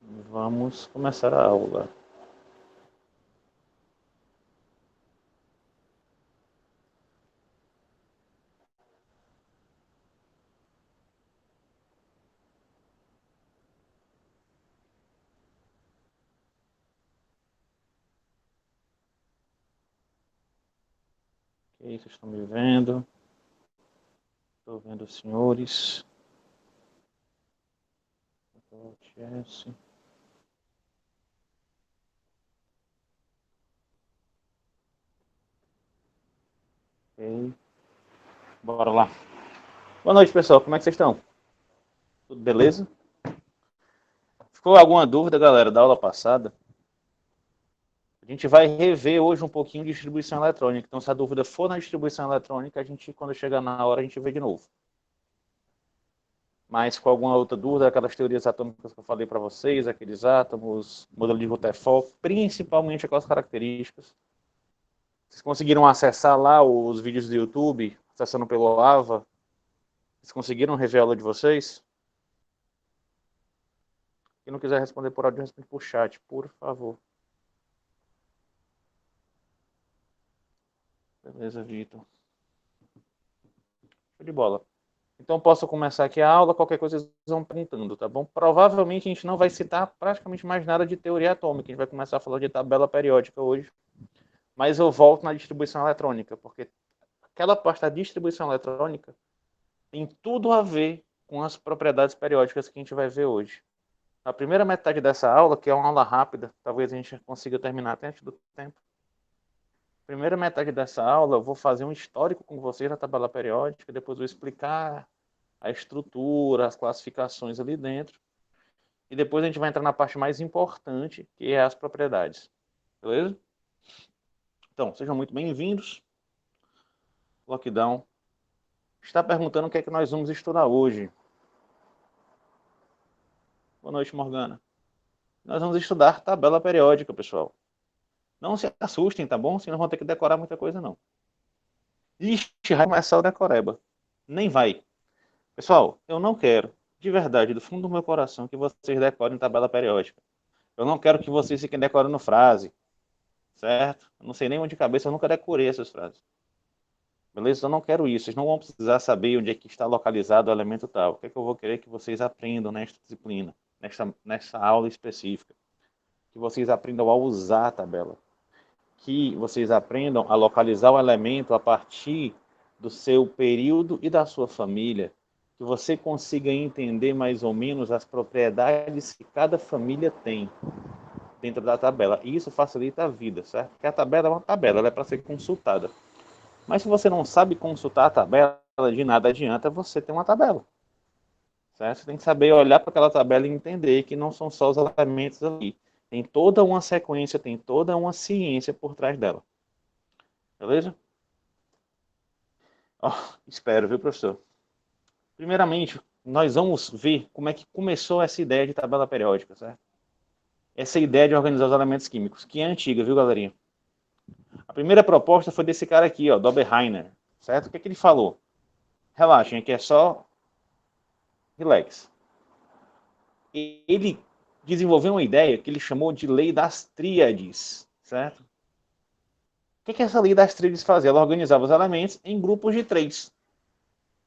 Vamos começar a aula. Ok, vocês estão me vendo? Estou vendo os senhores. Yes. Ok, bora lá. Boa noite, pessoal. Como é que vocês estão? Tudo beleza? Ficou alguma dúvida, galera, da aula passada? A gente vai rever hoje um pouquinho de distribuição eletrônica. Então, se a dúvida for na distribuição eletrônica, a gente, quando chegar na hora, a gente vê de novo. Mas com alguma outra dúvida, aquelas teorias atômicas que eu falei para vocês, aqueles átomos, modelo de Rutherford, principalmente aquelas características. Vocês conseguiram acessar lá os vídeos do YouTube, acessando pelo AVA? Vocês conseguiram rever a aula de vocês? Quem não quiser responder por áudio, responde por chat, por favor. Beleza, Vitor. Show de bola. Então, posso começar aqui a aula, qualquer coisa vocês vão perguntando, tá bom? Provavelmente a gente não vai citar praticamente mais nada de teoria atômica, a gente vai começar a falar de tabela periódica hoje, mas eu volto na distribuição eletrônica, porque aquela parte da distribuição eletrônica tem tudo a ver com as propriedades periódicas que a gente vai ver hoje. A primeira metade dessa aula, que é uma aula rápida, talvez a gente consiga terminar até antes do tempo. Primeira metade dessa aula, eu vou fazer um histórico com vocês da tabela periódica, depois vou explicar a estrutura, as classificações ali dentro, e depois a gente vai entrar na parte mais importante, que é as propriedades. Beleza? Então, sejam muito bem-vindos. Lockdown está perguntando o que é que nós vamos estudar hoje. Boa noite, Morgana. Nós vamos estudar tabela periódica, pessoal. Não se assustem, tá bom? Vocês não vão ter que decorar muita coisa, não. Ixi, vai começar o decoreba. Nem vai. Pessoal, eu não quero, de verdade, do fundo do meu coração, que vocês decorem tabela periódica. Eu não quero que vocês fiquem decorando frase, certo? Eu não sei nem onde de cabeça, eu nunca decorei essas frases. Beleza? Eu não quero isso. Vocês não vão precisar saber onde é que está localizado o elemento tal. O que é que eu vou querer que vocês aprendam nesta disciplina, nesta aula específica? Que vocês aprendam a usar a tabela. Que vocês aprendam a localizar o elemento a partir do seu período e da sua família, que você consiga entender mais ou menos as propriedades que cada família tem dentro da tabela. E isso facilita a vida, certo? Porque a tabela é uma tabela, ela é para ser consultada. Mas se você não sabe consultar a tabela, de nada adianta você ter uma tabela, certo? Você tem que saber olhar para aquela tabela e entender que não são só os elementos ali. Tem toda uma sequência, tem toda uma ciência por trás dela. Beleza? Oh, espero, viu, professor? Primeiramente, nós vamos ver como é que começou essa ideia de tabela periódica, certo? Essa ideia de organizar os elementos químicos, que é antiga, viu, galerinha? A primeira proposta foi desse cara aqui, ó, Doberheiner, certo? O que é que ele falou? Relaxem, aqui é só relax. Ele desenvolveu uma ideia que ele chamou de lei das tríades, certo? O que essa lei das tríades fazia? Ela organizava os elementos em grupos de três,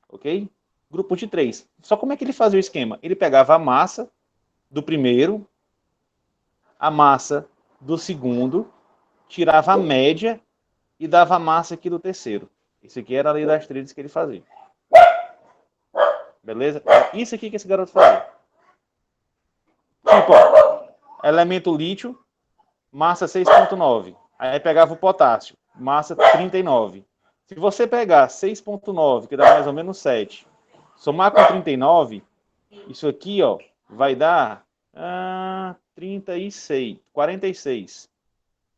ok? Grupos de três. Só como é que ele fazia o esquema? Ele pegava a massa do primeiro, a massa do segundo, tirava a média e dava a massa aqui do terceiro. Isso aqui era a lei das tríades que ele fazia. Beleza? Isso aqui que esse garoto fazia. Tipo, ó, elemento lítio, massa 6,9. Aí pegava o potássio, massa 39. Se você pegar 6,9, que dá mais ou menos 7, somar com 39, isso aqui, ó, vai dar 36, 46.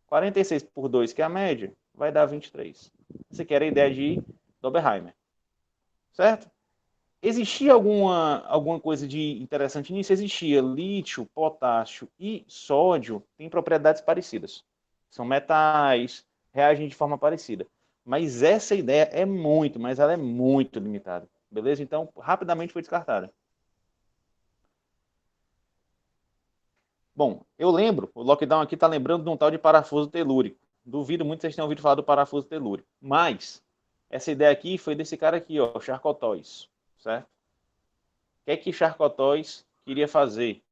46 por 2, que é a média, vai dar 23. Essa aqui era a ideia de Doberheimer. Certo? Existia alguma coisa de interessante nisso? Existia. Lítio, potássio e sódio têm propriedades parecidas. São metais, reagem de forma parecida. Mas essa ideia é muito, mas ela é muito limitada. Beleza? Então, rapidamente foi descartada. Bom, eu lembro, o lockdown aqui está lembrando de um tal de parafuso telúrico. Duvido muito que vocês tenham ouvido falar do parafuso telúrico. Mas, essa ideia aqui foi desse cara aqui, ó, Charcot Tolles, certo? O que é que Charcot Tolles queria fazer?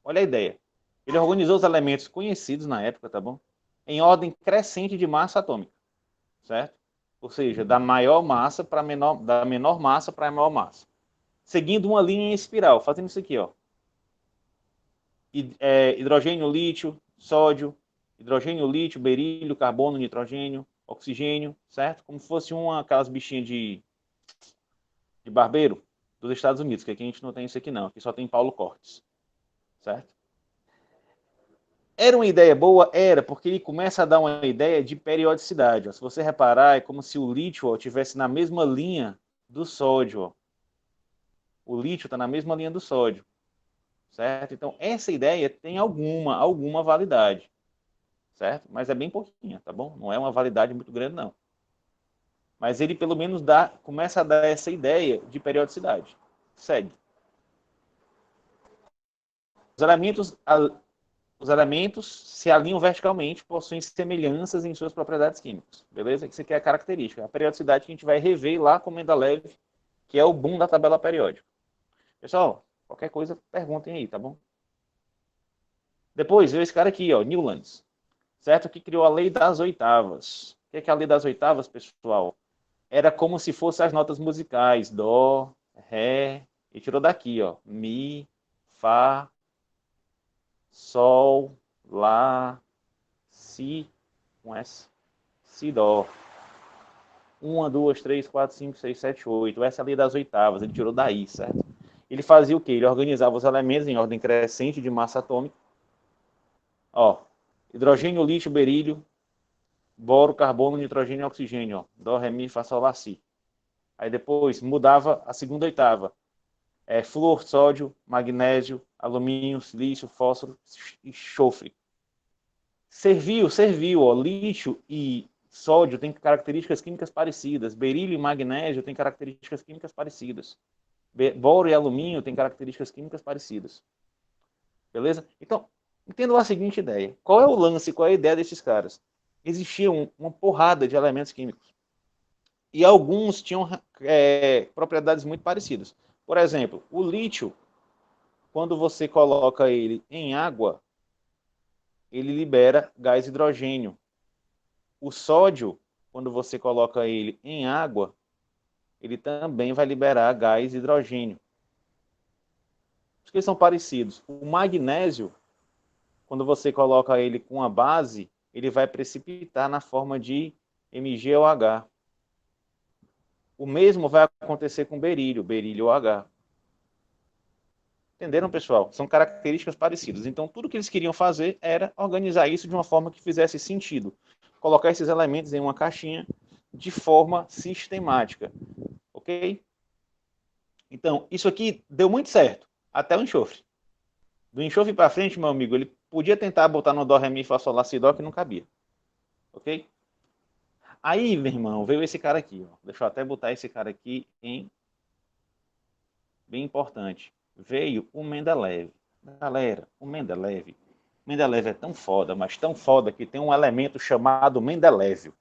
Olha a ideia. Ele organizou os elementos conhecidos na época, tá bom? Em ordem crescente de massa atômica, certo? Ou seja, da maior massa para menor, da menor massa para a maior massa. Seguindo uma linha em espiral, fazendo isso aqui, ó. Hidrogênio, lítio, sódio, hidrogênio, lítio, berílio, carbono, nitrogênio, oxigênio, certo? Como se fosse aquelas bichinhas de barbeiro dos Estados Unidos, que aqui a gente não tem isso aqui não, aqui só tem Paulo Cortes, certo? Era uma ideia boa? Era, porque ele começa a dar uma ideia de periodicidade. Ó. Se você reparar, é como se o lítio estivesse na mesma linha do sódio. Ó. O lítio está na mesma linha do sódio, certo? Então, essa ideia tem alguma validade, certo? Mas é bem pouquinha, tá bom? Não é uma validade muito grande, não. Mas ele, pelo menos, começa a dar essa ideia de periodicidade. Segue. Os elementos os elementos se alinham verticalmente, possuem semelhanças em suas propriedades químicas. Beleza? Isso aqui é a característica. A periodicidade que a gente vai rever lá com Mendeleev, que é o boom da tabela periódica. Pessoal, qualquer coisa, perguntem aí, tá bom? Depois veio esse cara aqui, ó, Newlands, certo? Que criou a lei das oitavas. O que é a lei das oitavas, pessoal? Era como se fossem as notas musicais, dó, ré, e tirou daqui, ó, mi, fá, sol, lá, si, com S, si, dó. 1, 2, 3, 4, 5, 6, 7, 8. Essa é a lei das oitavas, ele tirou daí, certo? Ele fazia o quê? Ele organizava os elementos em ordem crescente de massa atômica. Ó, hidrogênio, lítio, berílio, boro, carbono, nitrogênio e oxigênio. Ó. Dó, ré, mi, fá, sol, lá, si. Aí depois mudava a segunda oitava. Flúor, sódio, magnésio, alumínio, silício, fósforo e enxofre. Serviu. Ó, lítio e sódio têm características químicas parecidas. Berílio e magnésio têm características químicas parecidas. Boro e alumínio têm características químicas parecidas. Beleza? Então, entendo a seguinte ideia. Qual é o lance, qual é a ideia desses caras? Existia uma porrada de elementos químicos. E alguns tinham propriedades muito parecidas. Por exemplo, o lítio, quando você coloca ele em água, ele libera gás hidrogênio. O sódio, quando você coloca ele em água, ele também vai liberar gás hidrogênio. Os que são parecidos. O magnésio, quando você coloca ele com a base, ele vai precipitar na forma de MgOH. O mesmo vai acontecer com berílio, berílio-OH. Entenderam, pessoal? São características parecidas. Então, tudo que eles queriam fazer era organizar isso de uma forma que fizesse sentido. Colocar esses elementos em uma caixinha de forma sistemática. Ok? Então, isso aqui deu muito certo. Até o enxofre. Do enxofre para frente, meu amigo, ele podia tentar botar no dó, ré, mi, fá, sol, lá, si, dó, que não cabia. Ok? Aí, meu irmão, veio esse cara aqui. Ó. Deixa eu até botar esse cara aqui em... Bem importante. Veio o Mendeleev. Galera, o Mendeleev é tão foda, mas tão foda que tem um elemento chamado Mendelévio.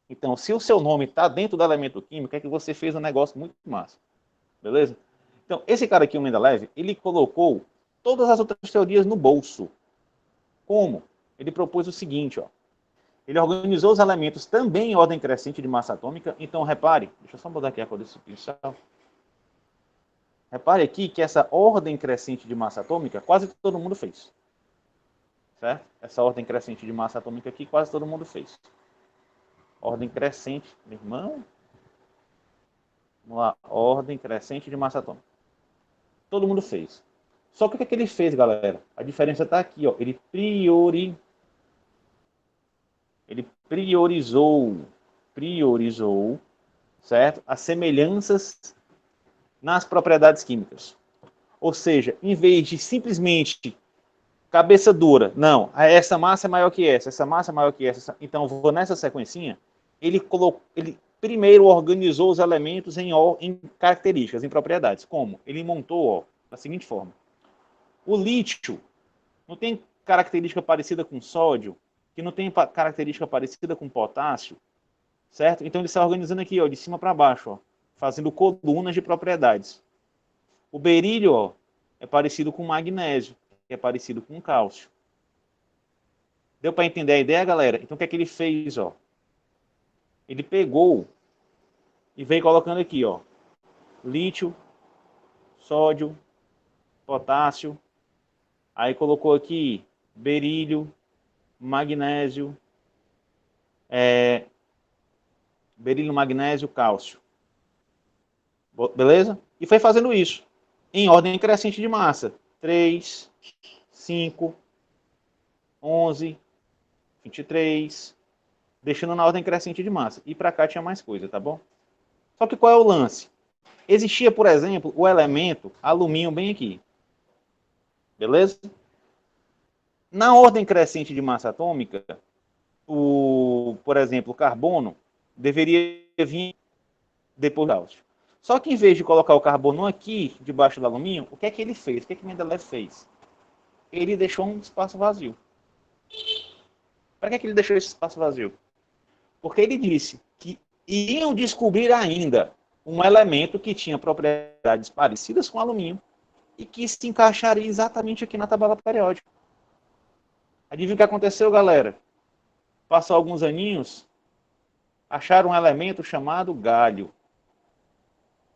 Então, se o seu nome está dentro do elemento químico, é que você fez um negócio muito massa. Beleza? Então, esse cara aqui, o Mendeleev, ele colocou todas as outras teorias no bolso. Como? Ele propôs o seguinte, ó. Ele organizou os elementos também em ordem crescente de massa atômica. Então, repare, deixa eu só mudar aqui a cor desse pincel. Repare aqui que essa ordem crescente de massa atômica quase todo mundo fez. Certo? Essa ordem crescente de massa atômica aqui quase todo mundo fez. Ordem crescente, meu irmão. Vamos lá, ordem crescente de massa atômica. Todo mundo fez. Só que o que ele fez, galera? A diferença está aqui, ó. Ele priorizou, certo? As semelhanças nas propriedades químicas. Ou seja, em vez de simplesmente cabeça dura, não, essa massa é maior que essa massa é maior que essa, então vou nessa sequencinha, ele primeiro organizou os elementos em características, em propriedades. Como? Ele montou, ó, da seguinte forma. O lítio não tem característica parecida com sódio, que não tem característica parecida com potássio, certo? Então ele está organizando aqui, ó, de cima para baixo, ó, fazendo colunas de propriedades. O berílio, ó, é parecido com magnésio, que é parecido com cálcio. Deu para entender a ideia, galera? Então o que é que ele fez, ó? Ele pegou e veio colocando aqui, ó, lítio, sódio, potássio, aí colocou aqui berílio, magnésio, berílio, magnésio, cálcio. Beleza? E foi fazendo isso em ordem crescente de massa. 3, 5, 11, 23, deixando na ordem crescente de massa. E para cá tinha mais coisa, tá bom? Só que qual é o lance? Existia, por exemplo, o elemento alumínio bem aqui. Beleza? Na ordem crescente de massa atômica, por exemplo, o carbono deveria vir depois do cálcio. Só que em vez de colocar o carbono aqui, debaixo do alumínio, o que é que ele fez? O que é que Mendeleev fez? Ele deixou um espaço vazio. Para que é que ele deixou esse espaço vazio? Porque ele disse que iriam descobrir ainda um elemento que tinha propriedades parecidas com o alumínio e que se encaixaria exatamente aqui na tabela periódica. Adivinha o que aconteceu, galera? Passou alguns aninhos, acharam um elemento chamado galho.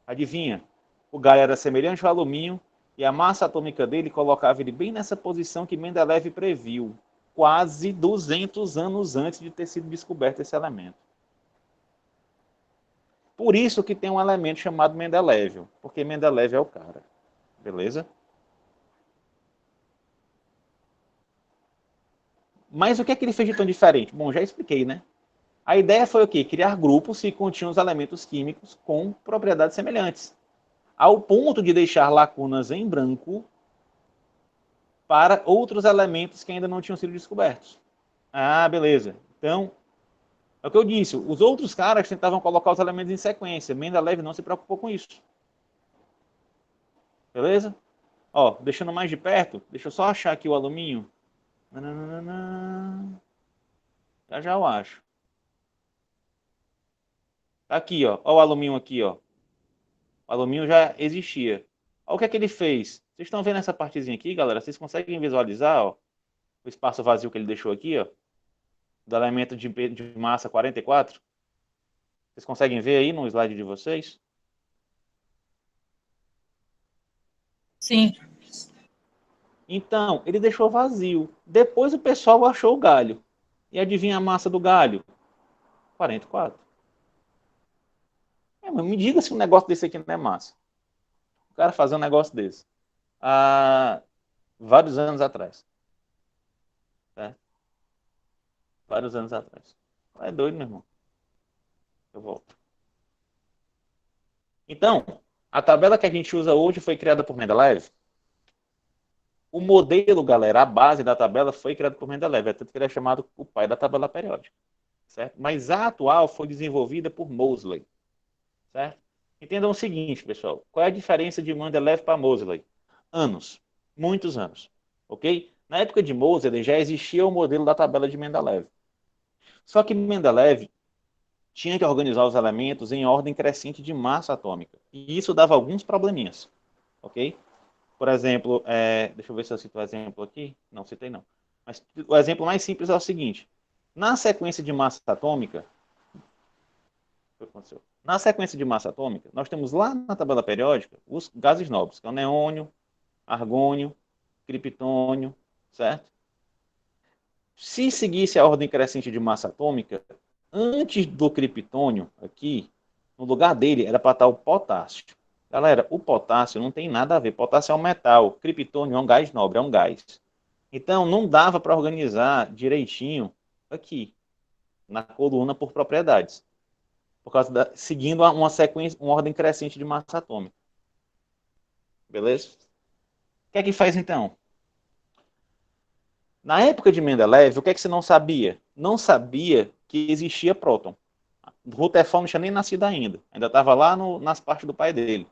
Adivinha? O galho era semelhante ao alumínio e a massa atômica dele colocava ele bem nessa posição que Mendeleev previu, quase 200 anos antes de ter sido descoberto esse elemento. Por isso que tem um elemento chamado Mendeleev, porque Mendeleev é o cara. Beleza? Mas o que é que ele fez de tão diferente? Bom, já expliquei, né? A ideia foi o quê? Criar grupos que continham os elementos químicos com propriedades semelhantes, ao ponto de deixar lacunas em branco para outros elementos que ainda não tinham sido descobertos. Ah, beleza. Então, é o que eu disse, os outros caras tentavam colocar os elementos em sequência. Mendeleev não se preocupou com isso. Beleza? Ó, deixando mais de perto, deixa eu só achar aqui o alumínio. Já já eu acho. Aqui, ó. Ó o alumínio aqui, ó. O alumínio já existia. Olha o que é que ele fez. Vocês estão vendo essa partezinha aqui, galera? Vocês conseguem visualizar, ó, o espaço vazio que ele deixou aqui, ó, do elemento de massa 44? Vocês conseguem ver aí no slide de vocês? Sim. Então, ele deixou vazio. Depois o pessoal achou o galho. E adivinha a massa do galho? 44. Mas me diga se um negócio desse aqui não é massa. O cara fazer um negócio desse. Há vários anos atrás. Né? Vários anos atrás. É doido, meu irmão. Eu volto. Então, a tabela que a gente usa hoje foi criada por Mendeleev. O modelo, galera, a base da tabela foi criada por Mendeleev. É tanto que ele é chamado o pai da tabela periódica. Certo? Mas a atual foi desenvolvida por Moseley. Certo? Entendam o seguinte, pessoal. Qual é a diferença de Mendeleev para Moseley? Anos. Muitos anos. Ok? Na época de Moseley já existia o modelo da tabela de Mendeleev. Só que Mendeleev tinha que organizar os elementos em ordem crescente de massa atômica. E isso dava alguns probleminhas. Ok? Por exemplo, deixa eu ver se eu cito o exemplo aqui. Não, citei não. Mas o exemplo mais simples é o seguinte. Na sequência de massa atômica, o que aconteceu? Na sequência de massa atômica, nós temos lá na tabela periódica os gases nobres, que é o neônio, argônio, criptônio, certo? Se seguisse a ordem crescente de massa atômica, antes do criptônio aqui, no lugar dele era para estar o potássio. Galera, o potássio não tem nada a ver. Potássio é um metal, criptônio é um gás nobre, é um gás. Então não dava para organizar direitinho aqui, na coluna por propriedades. Por causa seguindo uma sequência, uma ordem crescente de massa atômica. Beleza? O que é que faz então? Na época de Mendeleev, o que é que você não sabia? Não sabia que existia próton. Rutherford não tinha nem nascido ainda. Ainda estava lá nas partes do pai dele.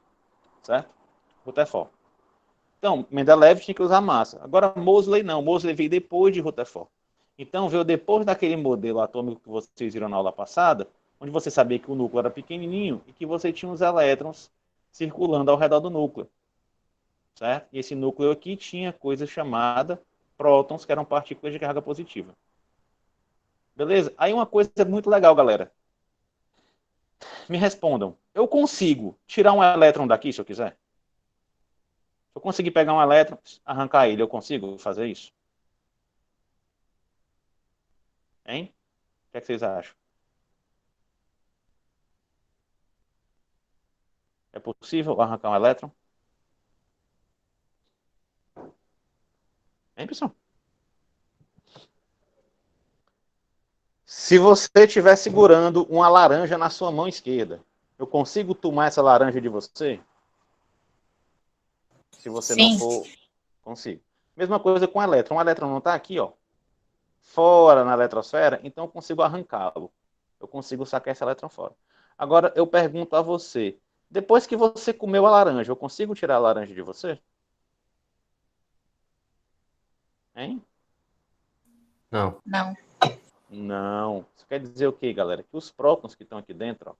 Certo? Rutherford. Então, Mendeleev tinha que usar massa. Agora, Moseley não. Moseley veio depois de Rutherford. Então, veio depois daquele modelo atômico que vocês viram na aula passada, onde você sabia que o núcleo era pequenininho e que você tinha os elétrons circulando ao redor do núcleo. Certo? E esse núcleo aqui tinha coisa chamada prótons, que eram partículas de carga positiva. Beleza? Aí uma coisa muito legal, galera. Me respondam. Eu consigo tirar um elétron daqui, se eu quiser? Se eu conseguir pegar um elétron, arrancar ele, eu consigo fazer isso? Hein? O que é que vocês acham? É possível arrancar um elétron? Hein, pessoal? Se você estiver segurando uma laranja na sua mão esquerda, eu consigo tomar essa laranja de você? Se você não Sim. for, consigo. Mesma coisa com o elétron. O elétron não está aqui, ó, fora na eletrosfera, então eu consigo arrancá-lo. Eu consigo sacar esse elétron fora. Agora, eu pergunto a você, depois que você comeu a laranja, eu consigo tirar a laranja de você? Hein? Não. Não. Não. Isso quer dizer o quê, galera? Que os prótons que estão aqui dentro, ó,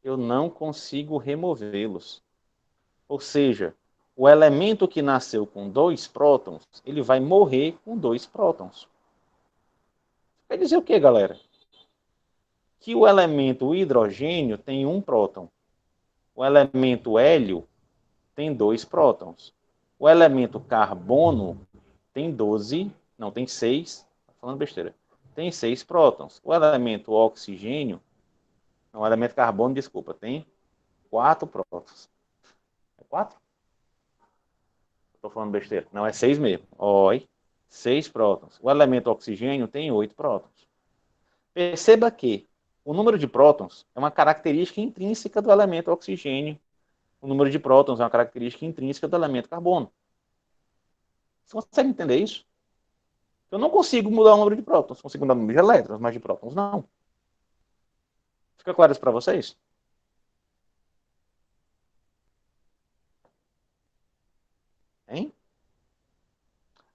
eu não consigo removê-los. Ou seja, o elemento que nasceu com 2 prótons, ele vai morrer com 2 prótons. Quer dizer o quê, galera? Que o elemento hidrogênio tem 1 próton. O elemento hélio tem 2 prótons. O elemento carbono tem 12, não, tem 6, tô falando besteira. Tem 6 prótons. O elemento oxigênio, não, o elemento carbono, desculpa, tem 4 prótons. É 4? Estou falando besteira. Não, é 6 mesmo. Oi, 6 prótons. O elemento oxigênio tem 8 prótons. Perceba que o número de prótons é uma característica intrínseca do elemento oxigênio. O número de prótons é uma característica intrínseca do elemento carbono. Você consegue entender isso? Eu não consigo mudar o número de prótons. Consigo mudar o número de elétrons, mas de prótons não. Fica claro isso para vocês? Hein?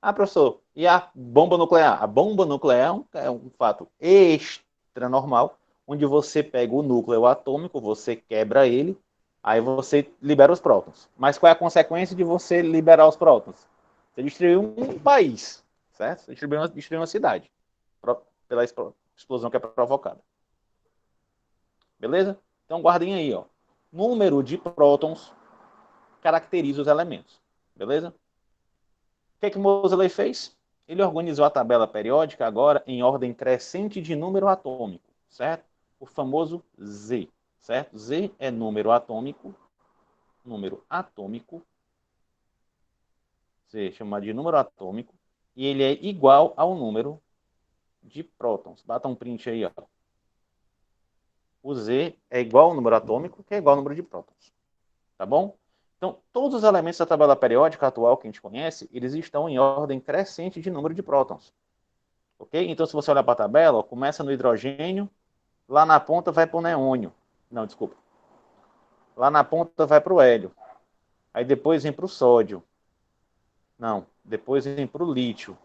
Ah, professor, e a bomba nuclear? A bomba nuclear é um fato extra normal, onde você pega o núcleo atômico, você quebra ele, aí você libera os prótons. Mas qual é a consequência de você liberar os prótons? Você destruiu um país, certo? Você destruiu uma cidade, pela explosão que é provocada. Beleza? Então guardem aí, ó. Número de prótons caracteriza os elementos. Beleza? O que Moseley fez? Ele organizou a tabela periódica agora em ordem crescente de número atômico, certo? O famoso Z, certo? Z é número atômico, Z é chamado de número atômico, e ele é igual ao número de prótons. Bata um print aí, ó. O Z é igual ao número atômico, que é igual ao número de prótons. Tá bom? Então, todos os elementos da tabela periódica atual que a gente conhece, eles estão em ordem crescente de número de prótons. Ok? Então, se você olhar para a tabela, ó, começa no hidrogênio, lá na ponta vai para o neônio. Não, desculpa. Lá na ponta vai para o hélio. Aí depois vem para o sódio. Não, depois vem para o lítio.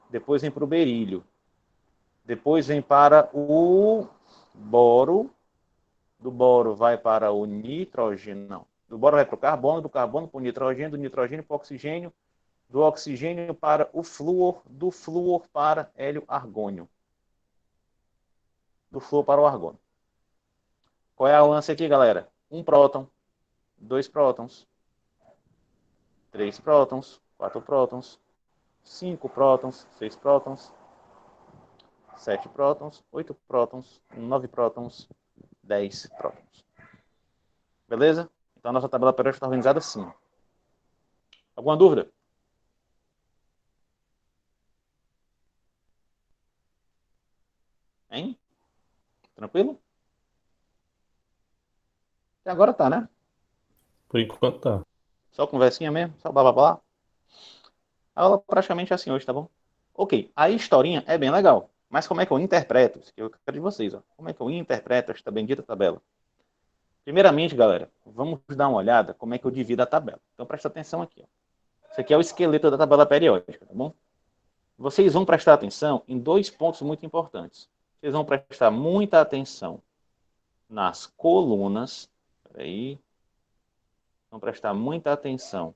Depois vem para o berílio. Depois vem para o boro. Do boro vai para o nitrogênio. Não. Do boro vai para o carbono, do carbono para o nitrogênio, do nitrogênio para o oxigênio, do oxigênio para o flúor, do flúor para hélio argônio. Do flúor para o argônio. Qual é o lance aqui, galera? 1 próton, 2 prótons, 3 prótons, 4 prótons, 5 prótons, 6 prótons, 7 prótons, 8 prótons, 9 prótons, 10 prótons. Beleza? Então a nossa tabela periódica está organizada assim. Alguma dúvida? Hein? Tranquilo? Até agora tá, né? Por enquanto tá. Só conversinha mesmo, só blá blá blá. A aula praticamente é assim hoje, tá bom? Ok, a historinha é bem legal. Mas como é que eu interpreto? Isso que eu quero de vocês, ó. Como é que eu interpreto esta bendita tabela? Primeiramente, galera, vamos dar uma olhada como é que eu divido a tabela. Então presta atenção aqui, ó. Isso aqui é o esqueleto da tabela periódica, tá bom? Vocês vão prestar atenção em dois pontos muito importantes. Vocês vão prestar muita atenção nas colunas. Peraí. Vão prestar muita atenção.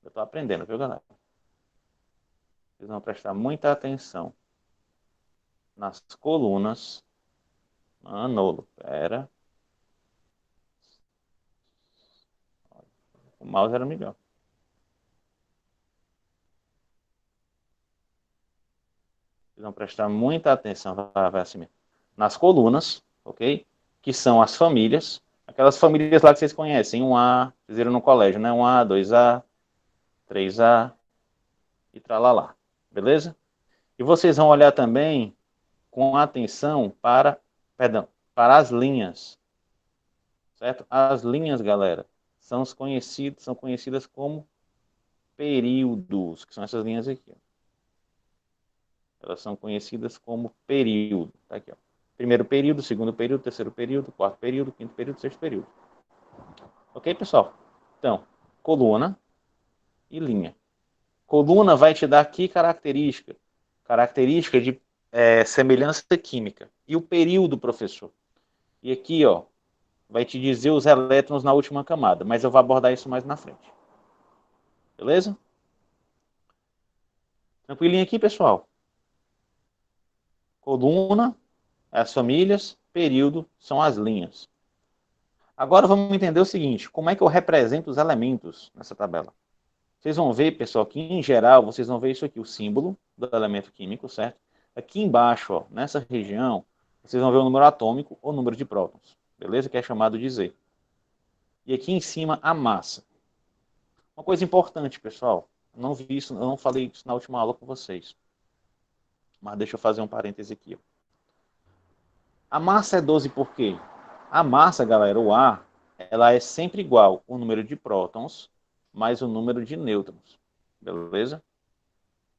Eu estou aprendendo, viu, galera? Vocês vão prestar muita atenção nas colunas. Manolo, pera. O mouse era melhor. Vocês vão prestar muita atenção, vai assim mesmo, nas colunas, ok? Que são as famílias. Aquelas famílias lá que vocês conhecem. 1A, vocês viram no colégio, né? 1A, 2A, 3A e tralalá. Beleza? E vocês vão olhar também com atenção para as linhas. Certo? As linhas, galera, são conhecidas como períodos, que são essas linhas aqui. Ó. Elas são conhecidas como período. Tá aqui, ó. Primeiro período, segundo período, terceiro período, quarto período, quinto período, sexto período. Ok, pessoal? Então, coluna e linha. Coluna vai te dar aqui característica de semelhança química. E o período, professor? E aqui, ó, vai te dizer os elétrons na última camada, mas eu vou abordar isso mais na frente. Beleza? Tranquilinho aqui, pessoal? Coluna, as famílias, período, são as linhas. Agora vamos entender o seguinte, como é que eu represento os elementos nessa tabela? Vocês vão ver, pessoal, que em geral, vocês vão ver isso aqui, o símbolo do elemento químico, certo? Aqui embaixo, ó, nessa região, vocês vão ver o número atômico ou número de prótons, beleza? Que é chamado de Z. E aqui em cima, a massa. Uma coisa importante, pessoal, eu não falei isso na última aula com vocês. Mas deixa eu fazer um parêntese aqui. Ó. A massa é 12 por quê? A massa, galera, o A, ela é sempre igual o número de prótons mais o número de nêutrons. Beleza?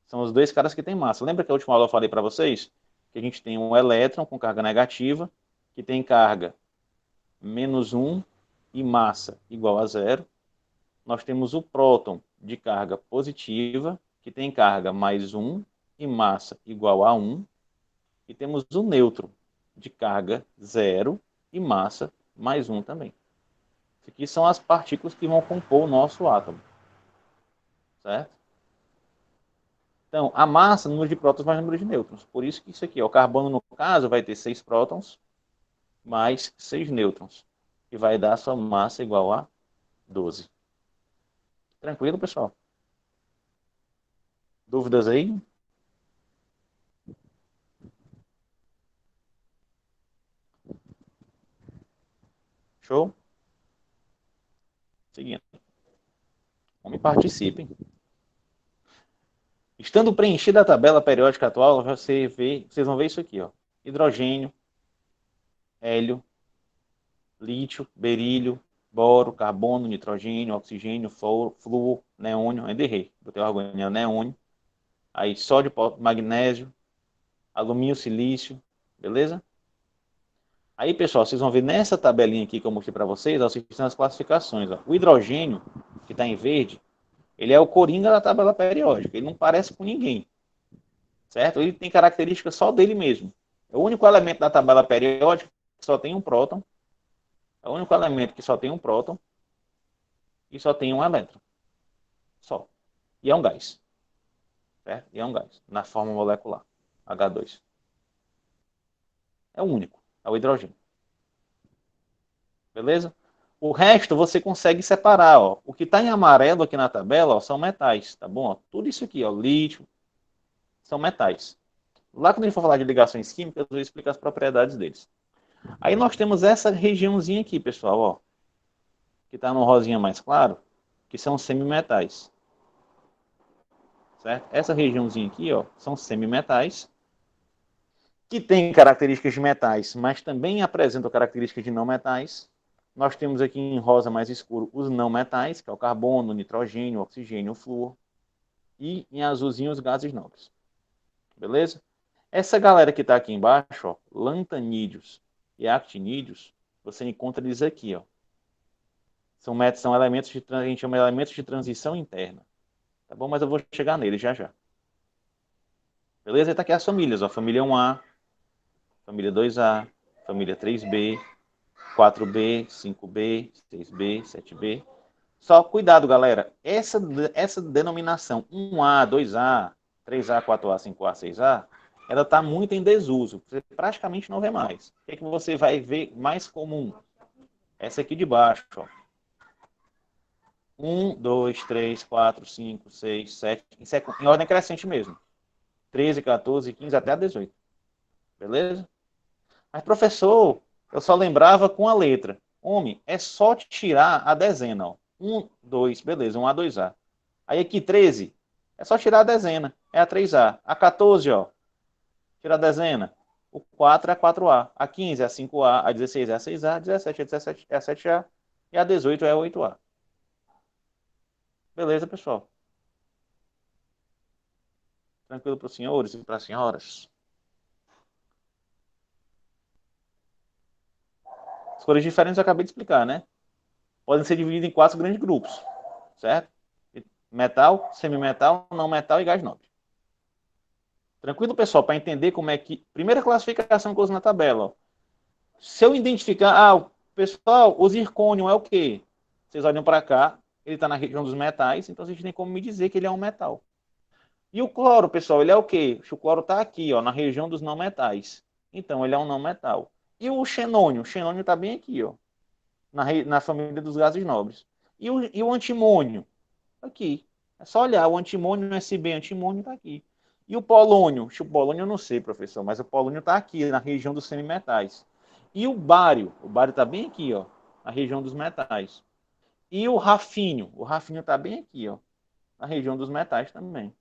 São os dois caras que têm massa. Lembra que a última aula eu falei para vocês? Que a gente tem um elétron com carga negativa, que tem carga -1 e massa igual a 0. Nós temos o próton de carga positiva, que tem carga +1 e massa igual a 1. E temos o nêutron de carga 0 e massa +1 também. Isso aqui são as partículas que vão compor o nosso átomo. Certo? Então, a massa, número de prótons mais número de nêutrons. Por isso que isso aqui, ó, o carbono, no caso, vai ter 6 prótons mais 6 nêutrons. E vai dar a sua massa igual a 12. Tranquilo, pessoal? Dúvidas aí? Show? Seguindo. Vamos participem. Estando preenchida a tabela periódica atual, vocês vão ver isso aqui, ó. Hidrogênio, hélio, lítio, berílio, boro, carbono, nitrogênio, oxigênio, flúor, neônio, ainda errei, botei o argônio, neônio, aí sódio, magnésio, alumínio, silício, beleza? Aí, pessoal, vocês vão ver nessa tabelinha aqui que eu mostrei para vocês, ó, vocês têm as classificações, ó. O hidrogênio, que está em verde, ele é o coringa da tabela periódica, ele não parece com ninguém, certo? Ele tem características só dele mesmo. É o único elemento da tabela periódica que só tem um próton, é o único elemento que só tem um próton e só tem um elétron. Só. E é um gás. Certo? E é um gás, na forma molecular, H2. É o único, é o hidrogênio. Beleza? O resto você consegue separar, ó. O que está em amarelo aqui na tabela, ó, são metais, tá bom? Ó, tudo isso aqui, ó, lítio, são metais. Lá quando a gente for falar de ligações químicas, eu vou explicar as propriedades deles. Aí nós temos essa regiãozinha aqui, pessoal, ó, que está no rosinha mais claro, que são semimetais. Certo? Essa regiãozinha aqui, ó, são semimetais, que têm características de metais, mas também apresentam características de não metais. Nós temos aqui em rosa mais escuro os não metais, que é o carbono, o nitrogênio, o oxigênio, o flúor. E em azulzinho os gases nobres. Beleza? Essa galera que está aqui embaixo, ó, lantanídeos e actinídeos, você encontra eles aqui, ó. São elementos a gente chama de elementos de transição interna. Tá bom? Mas eu vou chegar nele já já. Beleza? E tá aqui as famílias, ó. Família 1A, família 2A, família 3B, 4B, 5B, 6B, 7B. Só cuidado, galera. Essa denominação 1A, 2A, 3A, 4A, 5A, 6A, ela está muito em desuso. Você praticamente não vê mais. O que é que você vai ver mais comum? Essa aqui de baixo, ó. 1, 2, 3, 4, 5, 6, 7. Isso é em ordem crescente mesmo. 13, 14, 15 até a 18. Beleza? Mas, professor, eu só lembrava com a letra. Homem, é só tirar a dezena, ó. 1, 2, beleza, 1A, 2A. Aí aqui 13, é só tirar a dezena, é a 3A. A 14, ó, tira a dezena. O 4 é a 4A. A 15 é a 5A, a 16 é a 6A, a 17 é a 7A e a 18 é a 8A. Beleza, pessoal? Tranquilo para os senhores e para as senhoras? As cores diferentes eu acabei de explicar, né? Podem ser divididas em 4 grandes grupos, certo? Metal, semimetal, não metal e gás nobre. Tranquilo, pessoal? Para entender como é que... Primeira classificação que eu uso na tabela, ó. Se eu identificar... pessoal, o zircônio é o quê? Vocês olham para cá, ele está na região dos metais, então vocês têm como me dizer que ele é um metal. E o cloro, pessoal, ele é o quê? O cloro está aqui, ó, na região dos não metais. Então, ele é um não metal. E o xenônio? O xenônio está bem aqui, ó, na família dos gases nobres. E o antimônio? Aqui. É só olhar, o antimônio, o SB antimônio está aqui. E o polônio? O polônio eu não sei, professor, mas o polônio está aqui, na região dos semimetais. E o bário está bem aqui, ó, na região dos metais. E o rafínio está bem aqui, ó, na região dos metais também.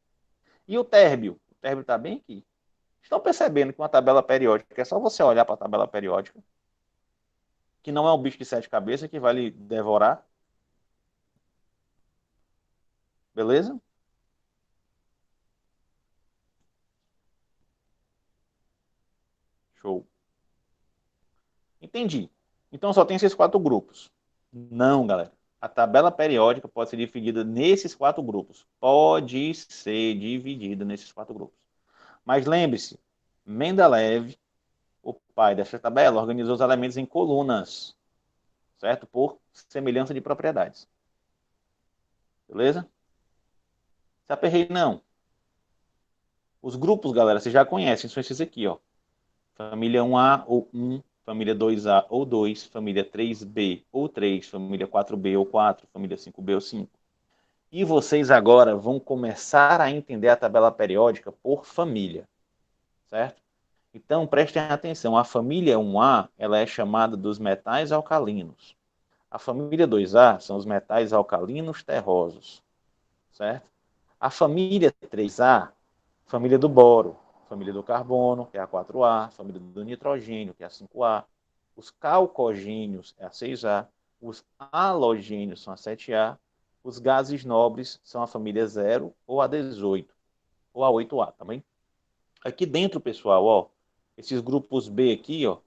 E o térbio está bem aqui. Estão percebendo que uma tabela periódica é só você olhar para a tabela periódica, que não é um bicho de 7 cabeças que vai lhe devorar. Beleza? Show. Entendi. Então só tem esses 4 grupos. Não, galera. A tabela periódica pode ser dividida nesses 4 grupos. Pode ser dividida nesses 4 grupos. Mas lembre-se, Mendeleev, o pai dessa tabela, organizou os elementos em colunas, certo? Por semelhança de propriedades. Beleza? Se aperrei, não. Os grupos, galera, vocês já conhecem, são esses aqui, ó. Família 1A ou 1, família 2A ou 2, família 3B ou 3, família 4B ou 4, família 5B ou 5. E vocês agora vão começar a entender a tabela periódica por família, certo? Então, prestem atenção, a família 1A, ela é chamada dos metais alcalinos. A família 2A são os metais alcalinos terrosos, certo? A família 3A, família do boro, família do carbono, que é a 4A, família do nitrogênio, que é a 5A, os calcogênios é a 6A, os halogênios são a 7A, os gases nobres são a família 0 ou a 18, ou a 8A, tá bem? Aqui dentro, pessoal, ó, esses grupos B aqui, ó,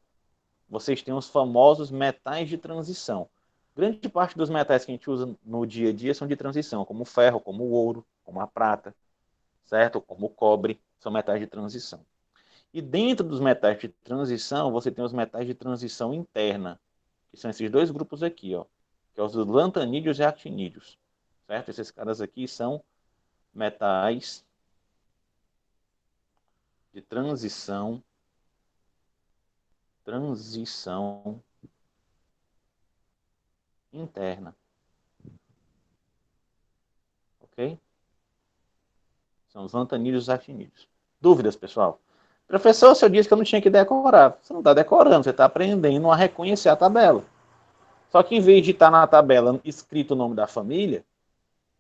vocês têm os famosos metais de transição. Grande parte dos metais que a gente usa no dia a dia são de transição, como o ferro, como o ouro, como a prata, certo? Como o cobre, são metais de transição. E dentro dos metais de transição, você tem os metais de transição interna, que são esses 2 grupos aqui, ó, que são os lantanídeos e actinídeos, certo? Esses caras aqui são metais de transição interna, ok? São os lantanídeos e actinídeos. Dúvidas, pessoal? Professor, o senhor disse que eu não tinha que decorar. Você não está decorando, você está aprendendo a reconhecer a tabela. Só que em vez de estar na tabela escrito o nome da família,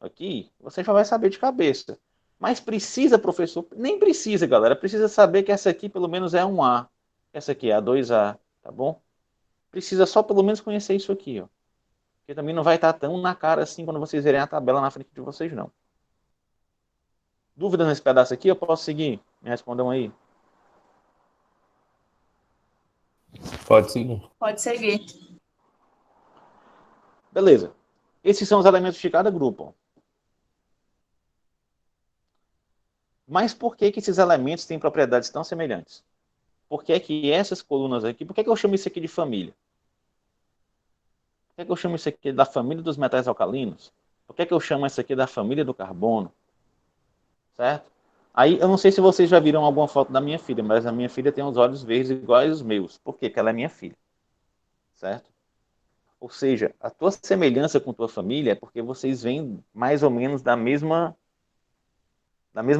aqui, você já vai saber de cabeça. Mas precisa, professor? Nem precisa, galera. Precisa saber que essa aqui pelo menos é um A. Essa aqui é a 2A, tá bom? Precisa só pelo menos conhecer isso aqui, ó. Porque também não vai estar tão na cara assim quando vocês verem a tabela na frente de vocês, não. Dúvidas nesse pedaço aqui? Eu posso seguir? Me respondam aí. Pode seguir. Pode seguir. Beleza. Esses são os elementos de cada grupo. Ó. Mas por que esses elementos têm propriedades tão semelhantes? Por que essas colunas aqui... Por que eu chamo isso aqui de família? Por que eu chamo isso aqui da família dos metais alcalinos? Por que eu chamo isso aqui da família do carbono? Certo? Aí, eu não sei se vocês já viram alguma foto da minha filha, mas a minha filha tem os olhos verdes iguais aos meus. Por quê? Porque ela é minha filha. Certo? Ou seja, a tua semelhança com tua família é porque vocês vêm mais ou menos da mesma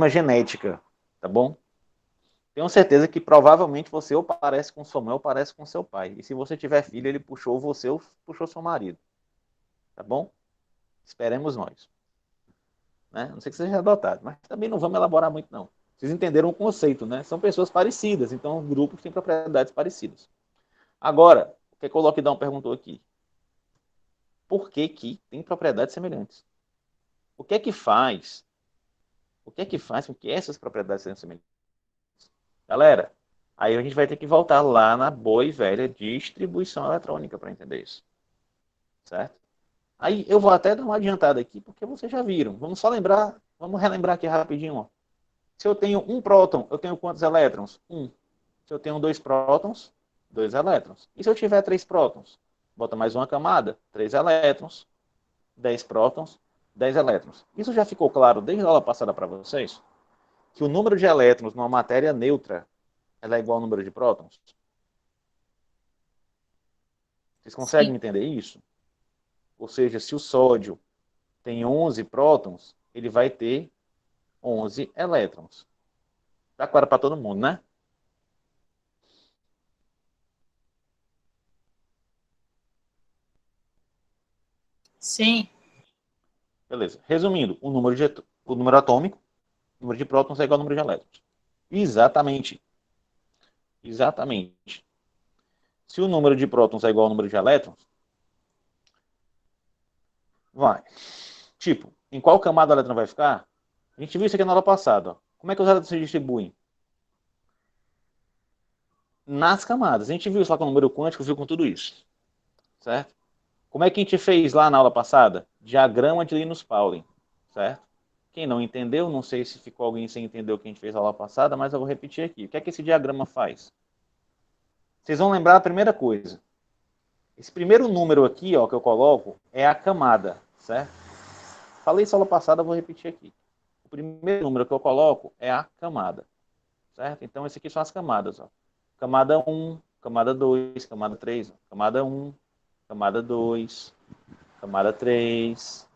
genética, tá bom? Tenho certeza que provavelmente você ou parece com sua mãe ou parece com seu pai. E se você tiver filho, ele puxou você ou puxou seu marido. Tá bom? Esperemos nós. Né? Não sei que seja adotado, mas também não vamos elaborar muito, não. Vocês entenderam o conceito, né? São pessoas parecidas, então grupos têm propriedades parecidas. Agora, o que o Lockdown perguntou aqui? Por que tem propriedades semelhantes? O que é que faz? O que é que faz com que essas propriedades sejam semelhantes? Galera, aí a gente vai ter que voltar lá na boa e velha distribuição eletrônica para entender isso. Certo? Aí eu vou até dar uma adiantada aqui, porque vocês já viram. Vamos só lembrar, vamos relembrar aqui rapidinho. Ó. Se eu tenho um próton, eu tenho quantos elétrons? Um. Se eu tenho dois prótons, dois elétrons. E se eu tiver três prótons? Bota mais uma camada, três elétrons, 10 prótons, 10 elétrons. Isso já ficou claro desde a aula passada para vocês? Que o número de elétrons numa matéria neutra ela é igual ao número de prótons? Vocês conseguem Sim. entender isso? Ou seja, se o sódio tem 11 prótons, ele vai ter 11 elétrons. Tá claro para todo mundo, né? Sim. Beleza. Resumindo, o número atômico, o número de prótons é igual ao número de elétrons. Exatamente. Exatamente. Se o número de prótons é igual ao número de elétrons, vai. Tipo, em qual camada o elétron vai ficar? A gente viu isso aqui na aula passada. Ó. Como é que os elétrons se distribuem? Nas camadas. A gente viu isso lá com o número quântico, viu com tudo isso. Certo? Como é que a gente fez lá na aula passada? Diagrama de Linus-Pauling. Certo? Quem não entendeu, não sei se ficou alguém sem entender o que a gente fez na aula passada, mas eu vou repetir aqui. O que é que esse diagrama faz? Vocês vão lembrar a primeira coisa. Esse primeiro número aqui, ó, que eu coloco, é a camada, certo? Falei isso na aula passada, eu vou repetir aqui. O primeiro número que eu coloco é a camada, certo? Então, esse aqui são as camadas, ó. Camada 1, camada 2, camada 3, ó. Camada 1, camada 2, camada 3,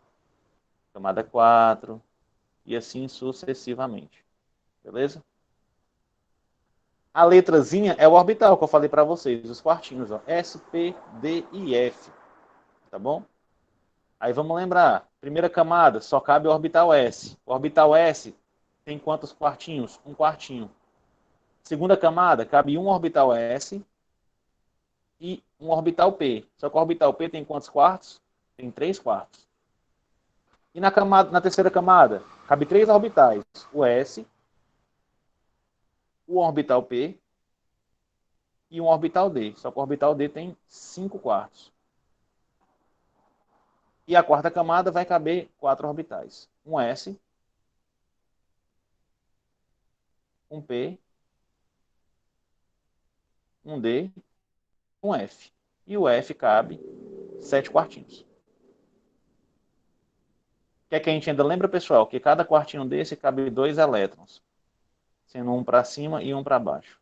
camada 4, e assim sucessivamente. Beleza? A letrazinha é o orbital que eu falei para vocês, os quartinhos, ó. S, P, D e F. Tá bom? Aí vamos lembrar. Primeira camada, só cabe o orbital S. O orbital S tem quantos quartinhos? Um quartinho. Segunda camada, cabe um orbital S e um orbital P. Só que o orbital P tem quantos quartos? Tem 3 quartos. E na terceira camada, cabe 3 orbitais. O S, o orbital P e um orbital D. Só que o orbital D tem 5 quartos. E a quarta camada vai caber 4 orbitais. Um S, um P, um D, um F. E o F cabe 7 quartinhos. O que é que a gente ainda lembra, pessoal? Que cada quartinho desse cabe 2 elétrons. Sendo um para cima e um para baixo.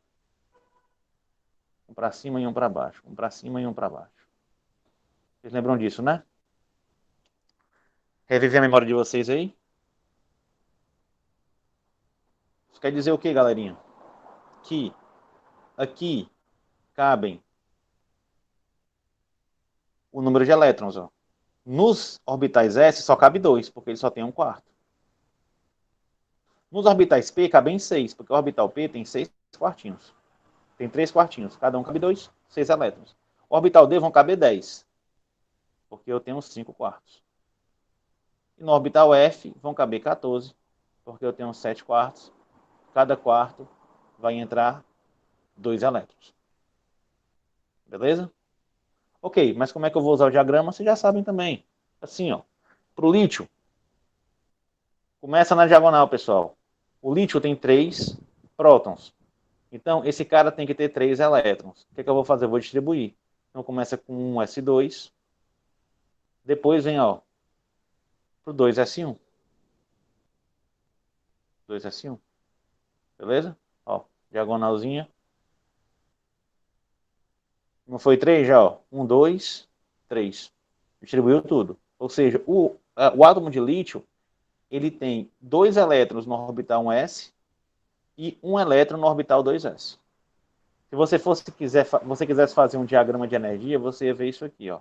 Um para cima e um para baixo. Um para cima e um para baixo. Vocês lembram disso, né? Reviver a memória de vocês aí? Isso quer dizer o que, galerinha? Que aqui cabem o número de elétrons. Ó. Nos orbitais S só cabe 2, porque ele só tem um quarto. Nos orbitais P cabem 6, porque o orbital P tem 6 quartinhos. Tem 3 quartinhos. Cada um cabe 2, 6 elétrons. O orbital D vão caber 10, porque eu tenho 5 quartos. E no orbital F vão caber 14, porque eu tenho 7 quartos. Cada quarto vai entrar 2 elétrons. Beleza? Ok, mas como é que eu vou usar o diagrama? Vocês já sabem também. Assim, ó. Pro lítio, começa na diagonal, pessoal. O lítio tem 3 prótons. Então, esse cara tem que ter 3 elétrons. O que eu vou fazer? Eu vou distribuir. Então, começa com um S2. Depois vem, ó, pro 2S1. 2S1. Beleza? Ó, diagonalzinha. Não foi 3 já, ó. 1, 2, 3. Distribuiu tudo. Ou seja, o átomo de lítio, ele tem 2 elétrons no orbital 1s e um elétron no orbital 2s. Se você quisesse fazer um diagrama de energia, você ia ver isso aqui, ó.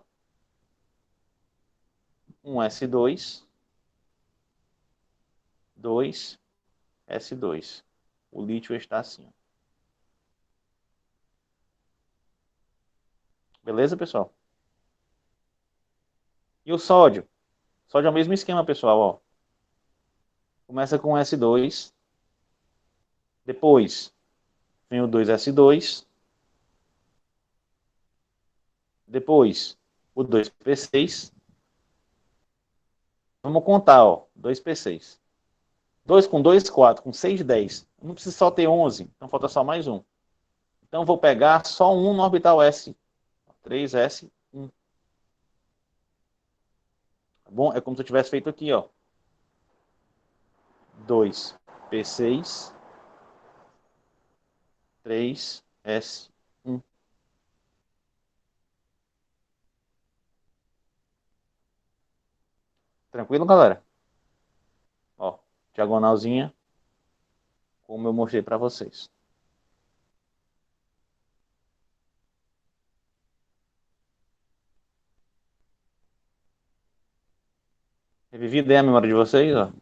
Um S2, 2, S2. O lítio está assim. Beleza, pessoal? E o sódio? Sódio é o mesmo esquema, pessoal, ó. Começa com S2, depois vem o 2S2, depois o 2P6. Vamos contar, ó, 2P6. 2 com 2, 4, com 6, 10. Não precisa só ter 11, então falta só mais um. Então vou pegar só um no orbital S. 3S1. Tá bom? É como se eu tivesse feito aqui, ó. 2P6, 3S1. Tranquilo, galera? Ó, diagonalzinha, como eu mostrei para vocês. Revivi bem a memória de vocês, ó.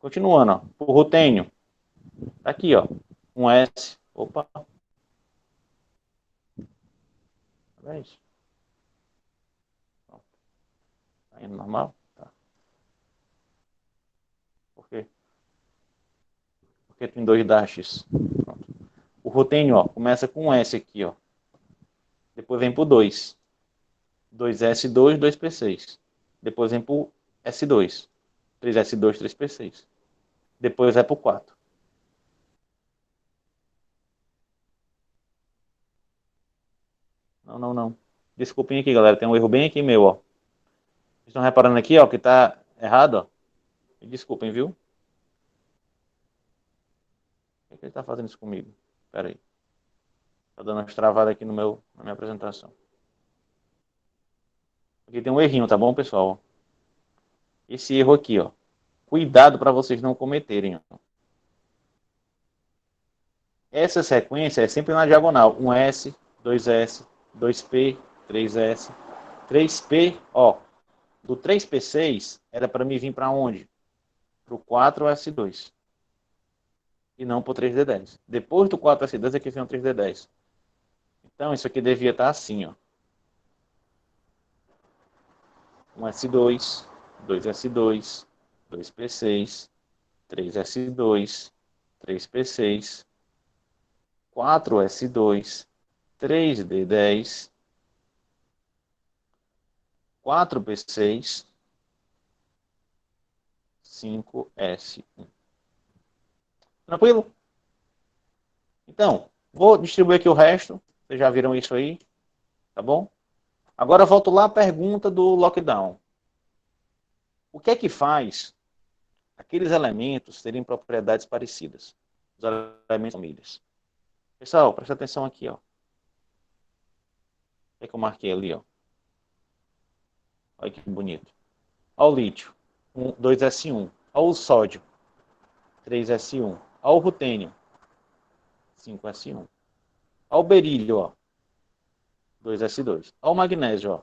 Continuando, ó. O rutênio. Tá aqui, ó. Um S. Opa. É isso. Tá indo normal? Tá. Por quê? Porque tem 2 dashes. Pronto. O rutênio, ó, começa com um S aqui, ó. Depois vem pro 2. 2S2, 2P6. Depois vem pro S2. 3S2, 3P6. Depois vai pro 4. Não, não, não. Desculpem aqui, galera. Tem um erro bem aqui meu, ó. Vocês estão reparando aqui, ó, que tá errado, ó. Me desculpem, viu? Por que ele tá fazendo isso comigo? Pera aí. Tá dando umas travadas aqui na minha apresentação. Aqui tem um errinho, tá bom, pessoal? Esse erro aqui, ó. Cuidado para vocês não cometerem, ó. Essa sequência é sempre na diagonal. 1S, 2S, 2P, 3S, 3P, ó. Do 3P6 era para me vir para onde? Para o 4S2. E não para o 3D10. Depois do 4S2 é que vem o 3D10. Então isso aqui devia estar assim, ó. 1S2, 2S2, 2P6, 3S2, 3P6, 4S2, 3D10, 4P6, 5S1. Tranquilo? Então, vou distribuir aqui o resto. Vocês já viram isso aí, tá bom? Agora eu volto lá à pergunta do lockdown. O que é que faz aqueles elementos terem propriedades parecidas? Os elementos famílias. Pessoal, presta atenção aqui, ó. O que é que eu marquei ali, ó? Olha que bonito. Olha o lítio, 2S1. Olha o sódio, 3S1. Olha o rutênio, 5S1. Olha o berílio, ó, 2S2. Olha o magnésio, ó,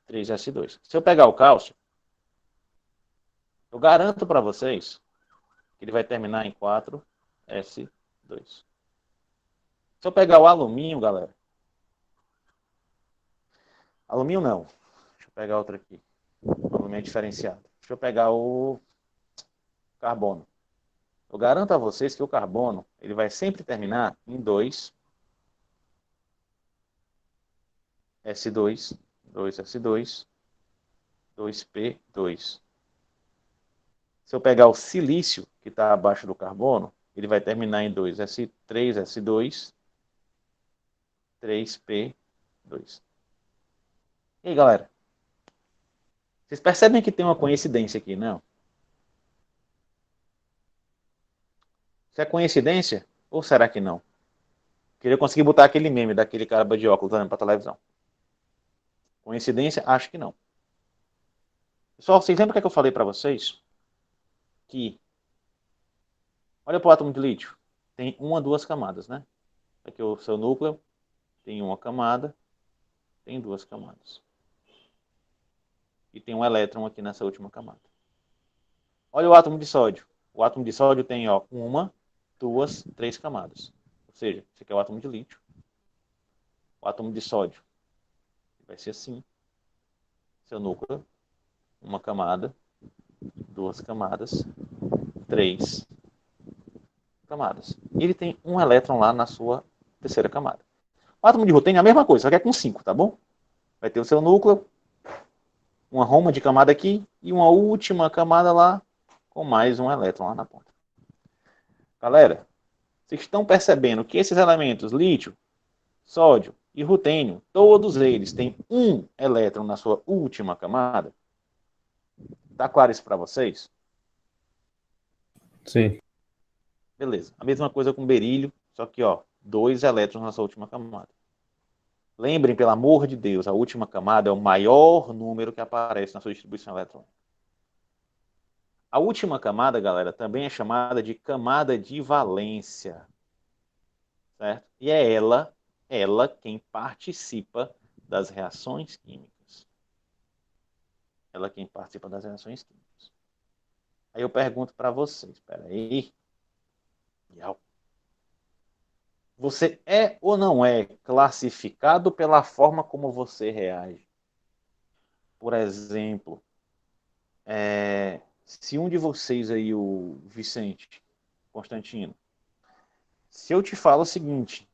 3S2. Se eu pegar o cálcio, eu garanto para vocês que ele vai terminar em 4S2. Se eu pegar o alumínio, galera, alumínio não. Deixa eu pegar outro aqui. O alumínio é diferenciado. Deixa eu pegar o carbono. Eu garanto a vocês que o carbono ele vai sempre terminar em 2S2, 2S2, 2p2. Se eu pegar o silício, que está abaixo do carbono, ele vai terminar em 2s3s2, 3p2. E aí, galera? Vocês percebem que tem uma coincidência aqui, não? Isso é coincidência? Ou será que não? Queria conseguir botar aquele meme daquele cara de óculos olhando para televisão. Coincidência? Acho que não. Pessoal, vocês lembram o que, é que eu falei para vocês? Que, olha para o átomo de lítio. Tem uma, duas camadas, né? Aqui o seu núcleo tem uma camada, tem duas camadas. E tem um elétron aqui nessa última camada. Olha o átomo de sódio. O átomo de sódio tem, ó, uma, duas, três camadas. Ou seja, esse aqui é o átomo de lítio. O átomo de sódio vai ser assim. Seu núcleo, uma camada, duas camadas, três camadas. E ele tem um elétron lá na sua terceira camada. O átomo de rutênio é a mesma coisa, só que é com 5, tá bom? Vai ter o seu núcleo, uma roma de camada aqui e uma última camada lá com mais um elétron lá na ponta. Galera, vocês estão percebendo que esses elementos, lítio, sódio e rutênio, todos eles têm um elétron na sua última camada? Tá claro isso para vocês? Sim. Beleza. A mesma coisa com berílio, só que, ó, dois elétrons na sua última camada. Lembrem, pelo amor de Deus, a última camada é o maior número que aparece na sua distribuição eletrônica. A última camada, galera, também é chamada de camada de valência. Certo? E é ela quem participa das reações químicas. Ela quem participa das reações químicas. Aí eu pergunto para vocês, espera aí. Você é ou não é classificado pela forma como você reage? Por exemplo, se um de vocês aí, o Vicente Constantino, se eu te falo o seguinte,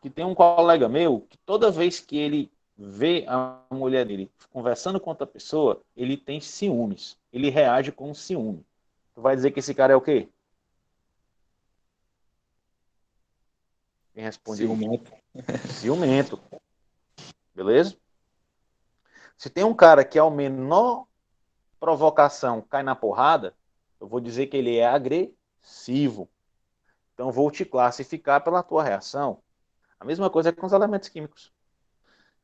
que tem um colega meu que toda vez que ele vê a mulher dele conversando com outra pessoa, ele tem ciúmes. Ele reage com ciúme. Tu vai dizer que esse cara é o quê? Quem responde? Ciumento. Ciumento. Beleza? Se tem um cara que ao menor provocação cai na porrada, eu vou dizer que ele é agressivo. Então vou te classificar pela tua reação. A mesma coisa é com os elementos químicos.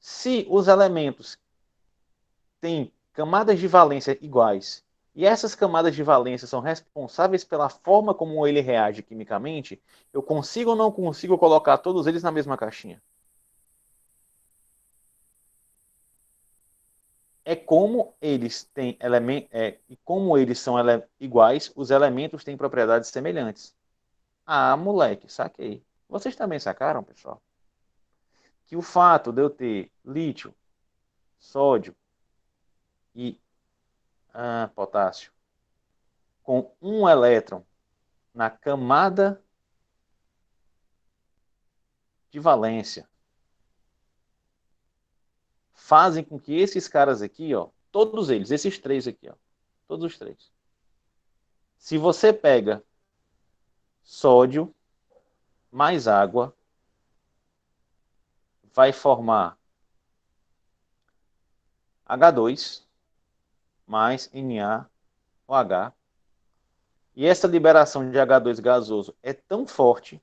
Se os elementos têm camadas de valência iguais e essas camadas de valência são responsáveis pela forma como ele reage quimicamente, eu consigo ou não consigo colocar todos eles na mesma caixinha? É como eles têm e como eles são iguais, os elementos têm propriedades semelhantes. Ah, moleque, saquei. Vocês também sacaram, pessoal? Que o fato de eu ter lítio, sódio e potássio com um elétron na camada de valência fazem com que esses caras aqui, ó, todos eles, esses três aqui, ó, todos os três. Se você pega sódio mais água, vai formar H2 mais NaOH. E essa liberação de H2 gasoso é tão forte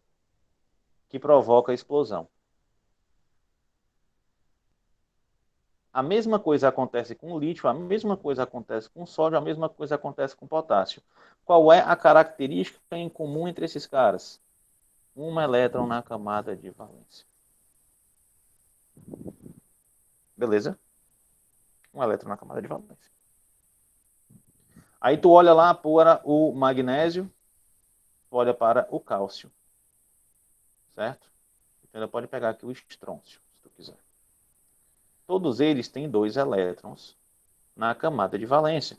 que provoca a explosão. A mesma coisa acontece com o lítio, a mesma coisa acontece com o sódio, a mesma coisa acontece com o potássio. Qual é a característica em comum entre esses caras? Um elétron na camada de valência. Beleza? Um elétron na camada de valência. Aí tu olha lá para o magnésio, tu olha para o cálcio. Certo? Então ainda pode pegar aqui o estrôncio, se tu quiser. Todos eles têm dois elétrons na camada de valência.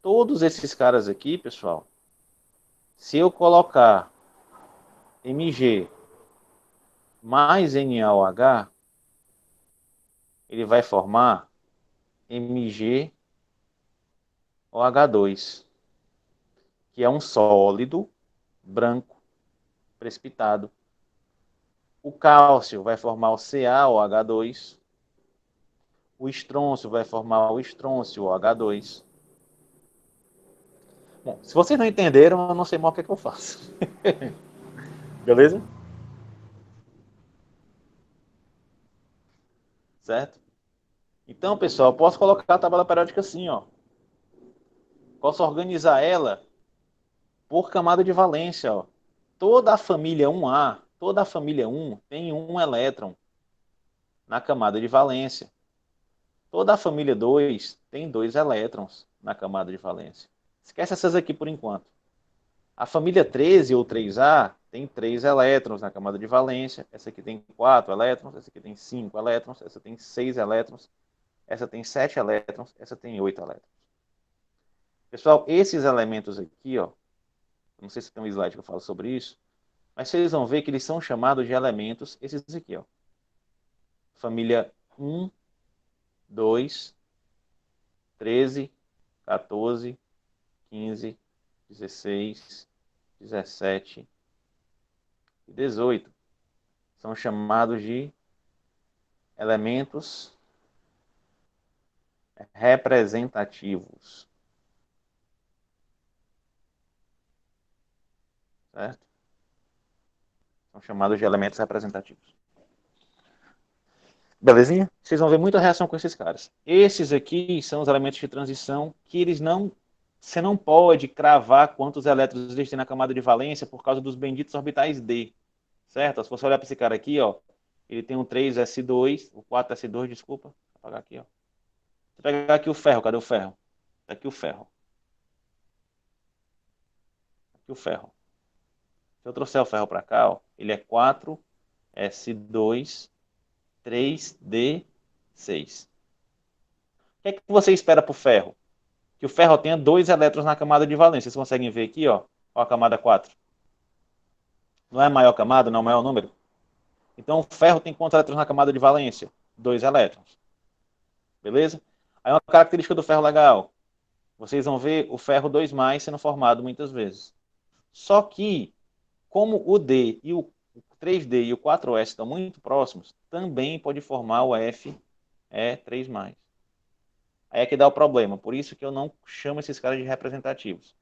Todos esses caras aqui, pessoal, se eu colocar Mg mais NaOH, ele vai formar MgOH2, que é um sólido branco precipitado. O cálcio vai formar o CaOH2. O estrôncio vai formar o estrôncio OH2. Bom, se vocês não entenderam, eu não sei mais o que é que eu faço. Beleza? Certo? Então, pessoal, eu posso colocar a tabela periódica assim, ó. Posso organizar ela por camada de valência, ó. Toda a família 1A, toda a família 1 tem um elétron na camada de valência. Toda a família 2 tem 2 elétrons na camada de valência. Esquece essas aqui por enquanto. A família 13 ou 3A tem 3 elétrons na camada de valência. Essa aqui tem 4 elétrons, essa aqui tem 5 elétrons, essa tem 6 elétrons, essa tem 7 elétrons, essa tem 8 elétrons. Pessoal, esses elementos aqui, ó, não sei se tem um slide que eu falo sobre isso, mas vocês vão ver que eles são chamados de elementos, esses aqui, ó. Família 1, 2, 13, 14, 15, 16, 17 e 18. São chamados de elementos representativos. Certo? São chamados de elementos representativos. Belezinha? Vocês vão ver muita reação com esses caras. Esses aqui são os elementos de transição que eles não... Você não pode cravar quantos elétrons eles têm na camada de valência por causa dos benditos orbitais D. Certo? Se você olhar para esse cara aqui, ó, ele tem um 3s2, o 4s2, desculpa. Vou apagar aqui, ó. Vou pegar aqui o ferro. Cadê o ferro? Tá aqui o ferro. Aqui o ferro. Se eu trouxer o ferro para cá, ó, ele é 4s2, 3d6. O que é que você espera para o ferro? Que o ferro tenha 2 elétrons na camada de valência. Vocês conseguem ver aqui, ó, a camada 4. Não é a maior camada, não é o maior número? Então o ferro tem quantos elétrons na camada de valência? 2 elétrons. Beleza? Aí uma característica do ferro legal. Vocês vão ver o ferro 2+ sendo formado muitas vezes. Só que, como o D e o 3D e o 4S estão muito próximos, também pode formar o Fe3+. Aí é que dá o problema. Por isso que eu não chamo esses caras de representativos.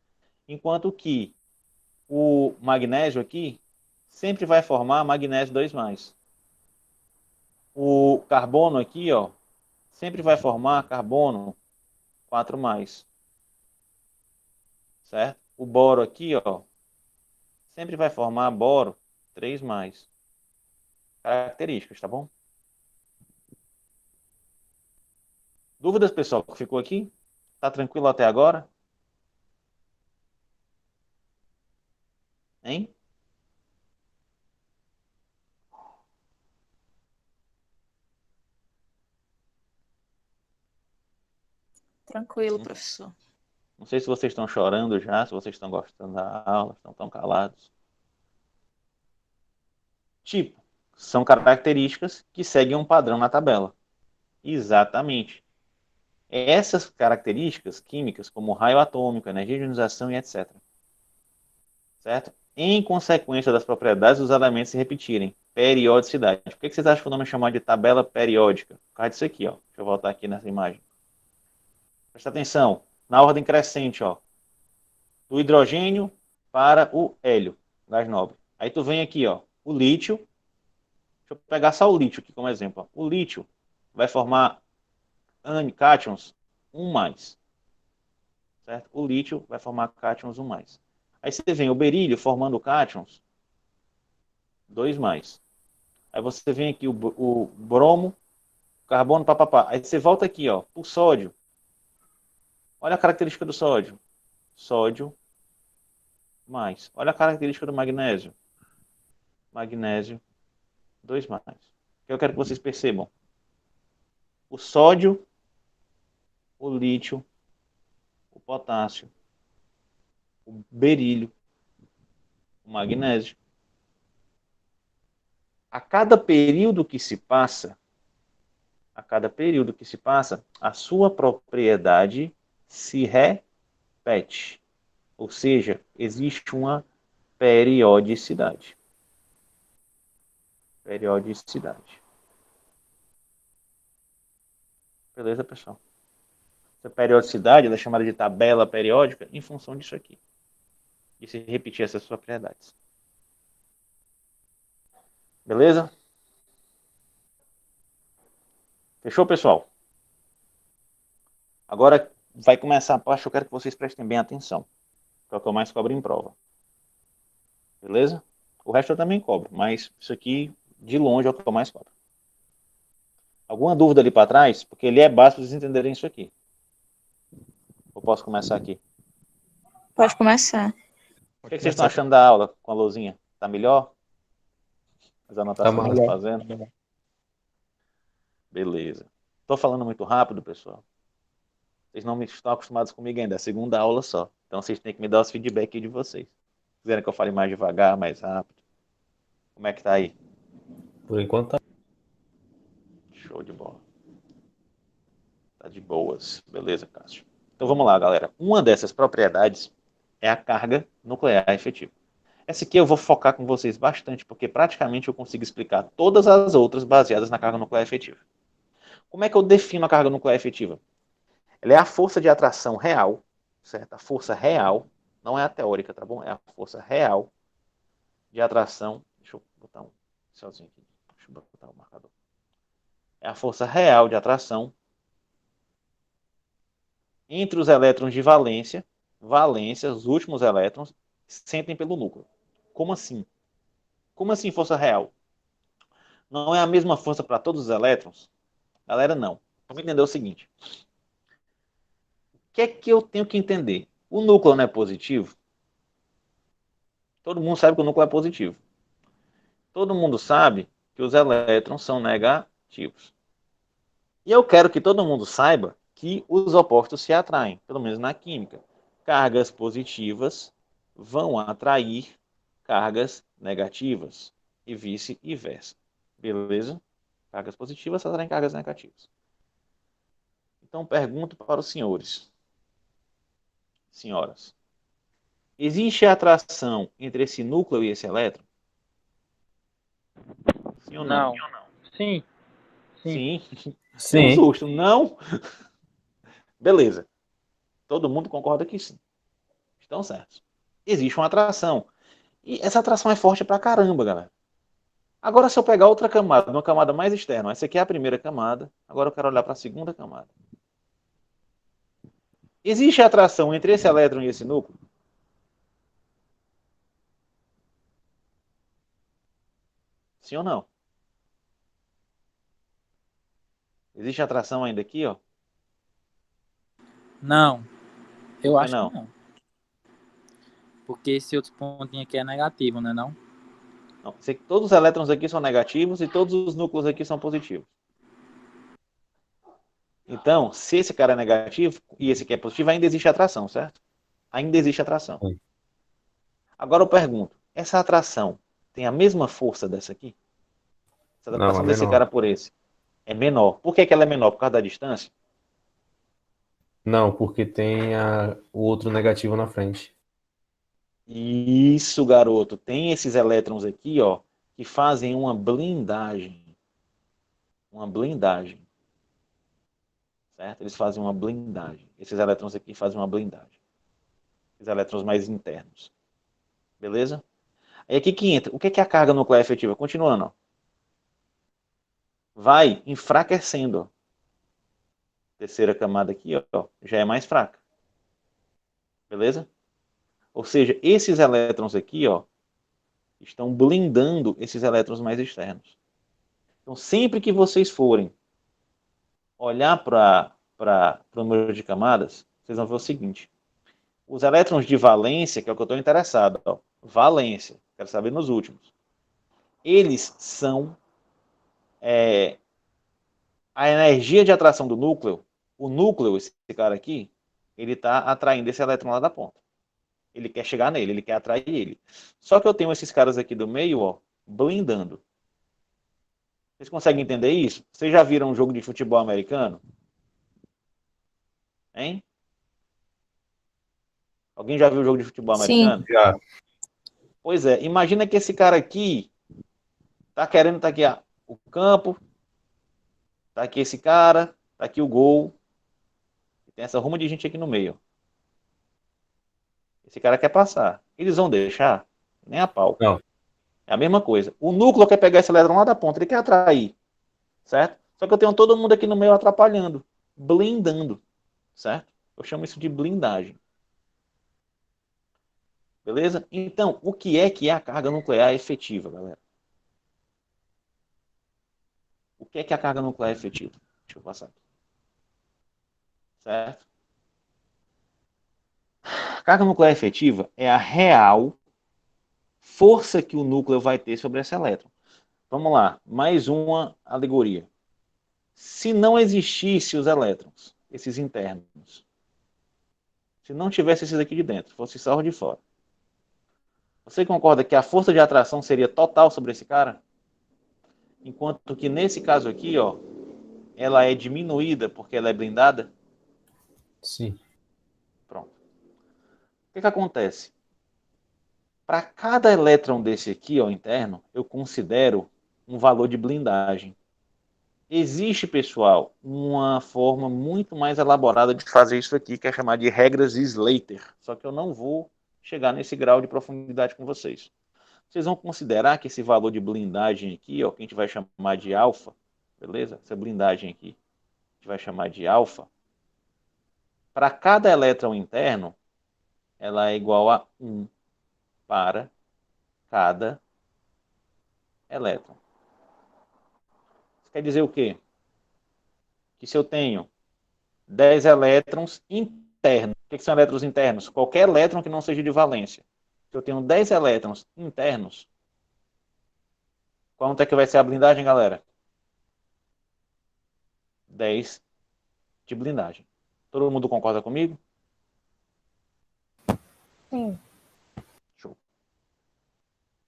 Enquanto que o magnésio aqui sempre vai formar magnésio 2+. O carbono aqui, ó, sempre vai formar carbono 4+. Certo? O boro aqui, ó, sempre vai formar boro 3+. Características, tá bom? Dúvidas, pessoal, que ficou aqui? Tá tranquilo até agora? Hein? Tranquilo, professor. Não sei se vocês estão chorando já, se vocês estão gostando da aula, estão tão calados. Tipo, são características que seguem um padrão na tabela. Exatamente. Essas características químicas, como raio atômico, energia de ionização e etc. Certo? Em consequência das propriedades dos elementos se repetirem. Periodicidade. Por que vocês acham que o nome é chamado de tabela periódica? Por causa disso aqui, ó. Deixa eu voltar aqui nessa imagem. Presta atenção. Na ordem crescente, ó. Do hidrogênio para o hélio, gás nobre. Aí tu vem aqui, ó. O lítio. Deixa eu pegar só o lítio aqui como exemplo. Ó. O lítio vai formar cátions 1+. Certo? O lítio vai formar cátions 1+. Aí você vem o berílio formando cátions 2+. Aí você vem aqui o bromo, carbono, papapá. Aí você volta aqui, ó, o sódio. Olha a característica do sódio. Sódio mais. Olha a característica do magnésio. Magnésio 2+. O que eu quero que vocês percebam. O sódio, o lítio, o potássio, o berílio, o magnésio. A cada período que se passa, A cada período que se passa, a sua propriedade se repete. Ou seja, existe uma periodicidade. Periodicidade. Beleza, pessoal? Essa periodicidade ela é chamada de tabela periódica em função disso aqui. De se repetir essas propriedades. Beleza? Fechou, pessoal? Agora vai começar a parte que eu quero que vocês prestem bem atenção. Que é o que eu mais cobro em prova. Beleza? O resto eu também cobro, mas isso aqui, de longe, é o que eu mais cobro. Alguma dúvida ali para trás? Porque ele é básico para vocês entenderem isso aqui. Eu posso começar aqui. Pode começar. O que vocês estão achando da aula com a lousinha? Tá melhor? As Tá anotações que eu massa. tô fazendo? Beleza. Estou falando muito rápido, pessoal. Vocês não estão acostumados comigo ainda. É a segunda aula só. Então vocês têm que me dar os feedback de vocês. Quiserem que eu fale mais devagar, mais rápido. Como é que tá aí? Por enquanto tá. Show de bola. Tá de boas. Beleza, Cássio. Então vamos lá, galera. Uma dessas propriedades é a carga nuclear efetiva. Essa aqui eu vou focar com vocês bastante, porque praticamente eu consigo explicar todas as outras baseadas na carga nuclear efetiva. Como é que eu defino a carga nuclear efetiva? Ela é a força de atração real, certo? A força real, não é a teórica, tá bom? É a força real de atração. Deixa eu botar um sozinho aqui. Deixa eu botar um marcador. É a força real de atração entre os elétrons de valência, os últimos elétrons, sentem pelo núcleo. Como assim? Como assim força real? Não é a mesma força para todos os elétrons? Galera, não. Vamos entender o seguinte. O que é que eu tenho que entender? O núcleo não é positivo? Todo mundo sabe que o núcleo é positivo. Todo mundo sabe que os elétrons são negativos. E eu quero que todo mundo saiba que os opostos se atraem, pelo menos na química. Cargas positivas vão atrair cargas negativas e vice-versa. Beleza? Cargas positivas atraem cargas negativas. Então pergunto para os senhores, senhoras, existe atração entre esse núcleo e esse elétron? Sim ou não? Não. Sim. Sim. Deu um Sim. susto. Não? Beleza. Todo mundo concorda que sim. Estão certos. Existe uma atração. E essa atração é forte pra caramba, galera. Agora, se eu pegar outra camada, uma camada mais externa, essa aqui é a primeira camada, agora eu quero olhar para a segunda camada. Existe atração entre esse elétron e esse núcleo? Sim ou não? Existe atração ainda aqui, ó? Não. Eu Por que acho não? que não. Porque esse outro pontinho aqui é negativo, né não? Não. Todos os elétrons aqui são negativos e todos os núcleos aqui são positivos. Então, se esse cara é negativo e esse aqui é positivo, ainda existe atração, certo? Ainda existe atração. Sim. Agora eu pergunto, essa atração tem a mesma força dessa aqui? Essa Não, é atração desse menor. cara por esse é menor. Por que ela é menor? Por causa da distância? Não, porque tem o outro negativo na frente. Isso, garoto. Tem esses elétrons aqui, ó, que fazem uma blindagem. Uma blindagem. Certo? Eles fazem uma blindagem. Esses elétrons aqui fazem uma blindagem. Os elétrons mais internos. Beleza? Aí aqui que entra. O que é a carga nuclear efetiva? Continuando, ó. Vai enfraquecendo, ó. Terceira camada aqui, ó, já é mais fraca. Beleza? Ou seja, esses elétrons aqui, ó, estão blindando esses elétrons mais externos. Então, sempre que vocês forem olhar para o número de camadas, vocês vão ver o seguinte. Os elétrons de valência, que é o que eu estou interessado, ó, valência, quero saber nos últimos. Eles são a energia de atração do núcleo. O núcleo, esse cara aqui, ele está atraindo esse elétron lá da ponta. Ele quer chegar nele, ele quer atrair ele. Só que eu tenho esses caras aqui do meio, ó, blindando. Vocês conseguem entender isso? Vocês já viram um jogo de futebol americano? Hein? Alguém já viu o jogo de futebol Sim. americano? Já. Pois é, imagina que esse cara aqui tá querendo, tá aqui o campo, tá aqui esse cara, tá aqui o gol, e tem essa ruma de gente aqui no meio. Esse cara quer passar. Eles vão deixar? Nem a pau. Não. É a mesma coisa. O núcleo quer pegar esse elétron lá da ponta, ele quer atrair, certo? Só que eu tenho todo mundo aqui no meio atrapalhando, blindando, certo? Eu chamo isso de blindagem. Beleza? Então, o que é a carga nuclear efetiva, galera? O que é a carga nuclear efetiva? Deixa eu passar aqui. Certo? A carga nuclear efetiva é a real força que o núcleo vai ter sobre esse elétron. Vamos lá, mais uma alegoria. Se não existisse os elétrons, esses internos, se não tivesse esses aqui de dentro, fosse só os de fora, você concorda que a força de atração seria total sobre esse cara? Enquanto que nesse caso aqui, ó, ela é diminuída porque ela é blindada? Sim. Pronto. O que acontece? Para cada elétron desse aqui, ó, interno, eu considero um valor de blindagem. Existe, pessoal, uma forma muito mais elaborada de fazer isso aqui, que é chamar de regras Slater. Só que eu não vou chegar nesse grau de profundidade com vocês. Vocês vão considerar que esse valor de blindagem aqui, ó, que a gente vai chamar de alfa, beleza? Essa blindagem aqui, a gente vai chamar de alfa. Para cada elétron interno, ela é igual a 1 para cada elétron. Isso quer dizer o quê? Que se eu tenho 10 elétrons internos, o que são elétrons internos? Qualquer elétron que não seja de valência. Se eu tenho 10 elétrons internos, quanto é que vai ser a blindagem, galera? 10 de blindagem. Todo mundo concorda comigo? Sim. Show.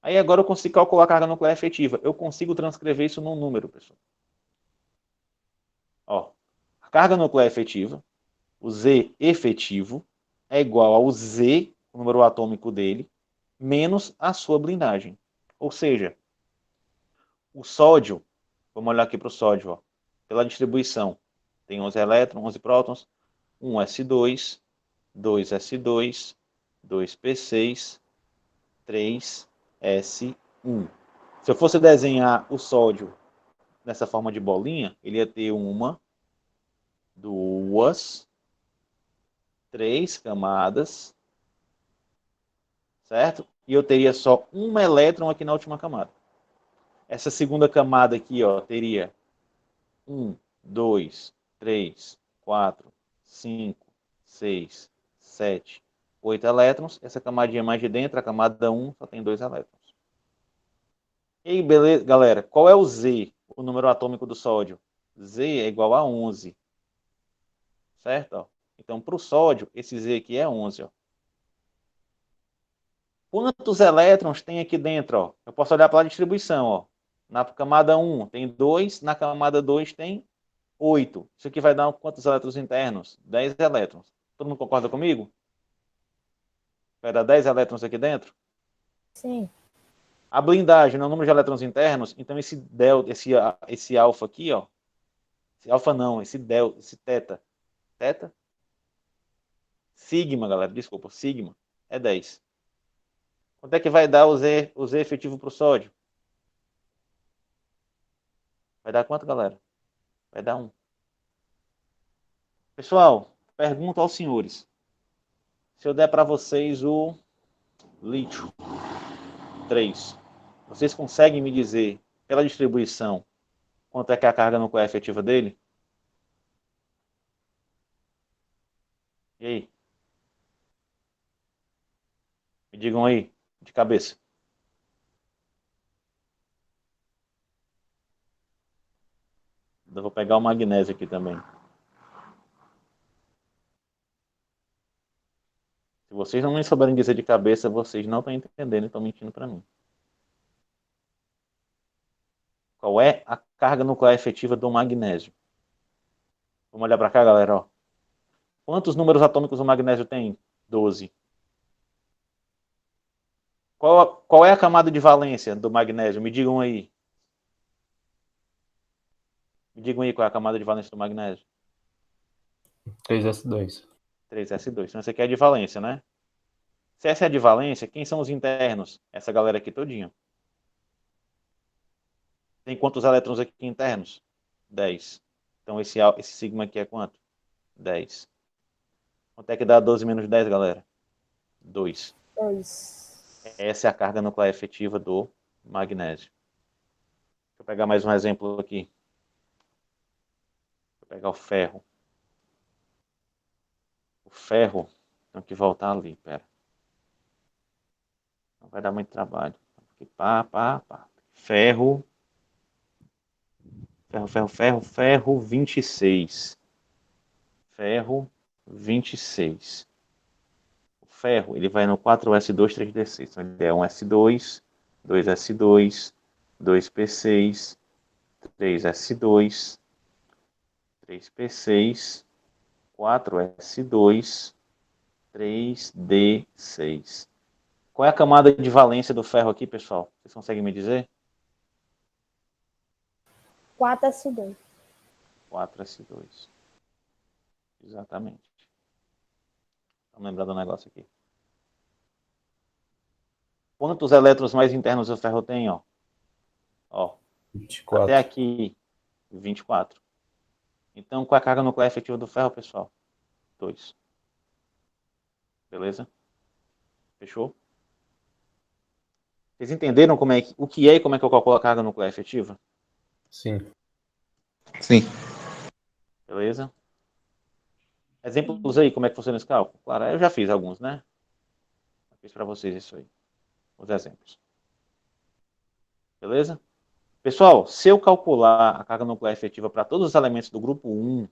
Aí agora eu consigo calcular a carga nuclear efetiva. Eu consigo transcrever isso num número, pessoal. Ó, a carga nuclear efetiva, o Z efetivo, é igual ao Z, o número atômico dele, menos a sua blindagem. Ou seja, o sódio, vamos olhar aqui para o sódio, ó, pela distribuição. Tem 11 elétrons, 11 prótons, 1s2, 2s2, 2p6, 3s1. Se eu fosse desenhar o sódio nessa forma de bolinha, ele ia ter uma, duas, três camadas, certo? E eu teria só um elétron aqui na última camada. Essa segunda camada aqui, ó, teria 1, 2, 3, 4, 5, 6, 7, 8 elétrons. Essa camadinha mais de dentro, a camada 1, só tem 2 elétrons. E aí, beleza, galera, qual é o Z, o número atômico do sódio? Z é igual a 11. Certo? Ó. Então, para o sódio, esse Z aqui é 11. Ó. Quantos elétrons tem aqui dentro? Ó? Eu posso olhar para a distribuição. Ó. Na camada 1 tem 2, na camada 2 tem 8. Isso aqui vai dar quantos elétrons internos? 10 elétrons. Todo mundo concorda comigo? Vai dar 10 elétrons aqui dentro? Sim. A blindagem, no número de elétrons internos, então esse delta, esse alfa aqui, ó. Esse alfa não, esse delta, esse teta. Teta? Sigma, galera, desculpa, sigma é 10. Quanto é que vai dar o Z efetivo para o sódio? Vai dar quanto, galera? Vai dar 1. Pessoal, pergunto aos senhores. Se eu der para vocês o lítio 3, vocês conseguem me dizer, pela distribuição, quanto é que é a carga nuclear efetiva dele? E aí? Me digam aí, de cabeça. Eu vou pegar o magnésio aqui também. Se vocês não me souberem dizer de cabeça, vocês não estão entendendo e estão mentindo para mim. Qual é a carga nuclear efetiva do magnésio. Vamos olhar para cá, galera. Ó. Quantos números atômicos o magnésio tem? 12. Qual é a camada de valência do magnésio? Me digam aí. Me digam aí qual é a camada de valência do magnésio. 3s2. 3s2. Então, essa aqui é a de valência, né? Se essa é a de valência, quem são os internos? Essa galera aqui todinha. Tem quantos elétrons aqui internos? 10. Então, esse sigma aqui é quanto? 10. Quanto é que dá 12 menos 10, galera? 2. 2. Essa é a carga nuclear efetiva do magnésio. Deixa eu pegar mais um exemplo aqui. Vou pegar o ferro. O ferro, tem que voltar ali, pera. Não vai dar muito trabalho. Ferro. Ferro 26. Ferro 26. O ferro, ele vai no 4s2, 3d6. Então, ele é 1s2, 2s2, 2p6, 3s2, 3p6, 4s2, 3d6. Qual é a camada de valência do ferro aqui, pessoal? Vocês conseguem me dizer? 4s2. 4s2. Exatamente. Vamos lembrar do negócio aqui. Quantos elétrons mais internos o ferro tem? Ó, 24. até aqui, 24. Então, qual é a carga nuclear efetiva do ferro, pessoal? 2. Beleza? Fechou? Vocês entenderam o que é e como é que eu calculo a carga nuclear efetiva? Sim. Sim. Beleza? Exemplos aí, como é que funciona esse cálculo? Claro, eu já fiz alguns, né? Eu fiz para vocês isso aí. Os exemplos. Beleza? Pessoal, se eu calcular a carga nuclear efetiva para todos os elementos do grupo 1,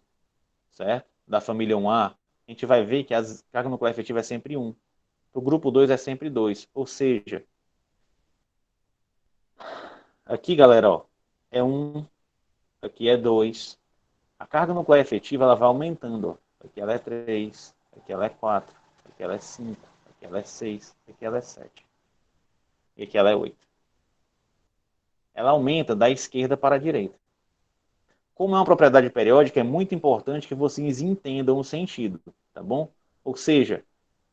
certo? Da família 1A, a gente vai ver que a carga nuclear efetiva é sempre 1. O grupo 2 é sempre 2. Ou seja, aqui, galera, ó, é 1, aqui é 2. A carga nuclear efetiva ela vai aumentando. Ó. Aqui ela é 3, aqui ela é 4, aqui ela é 5, aqui ela é 6, aqui ela é 7. E aqui ela é 8. Ela aumenta da esquerda para a direita. Como é uma propriedade periódica, é muito importante que vocês entendam o sentido, tá bom? Ou seja,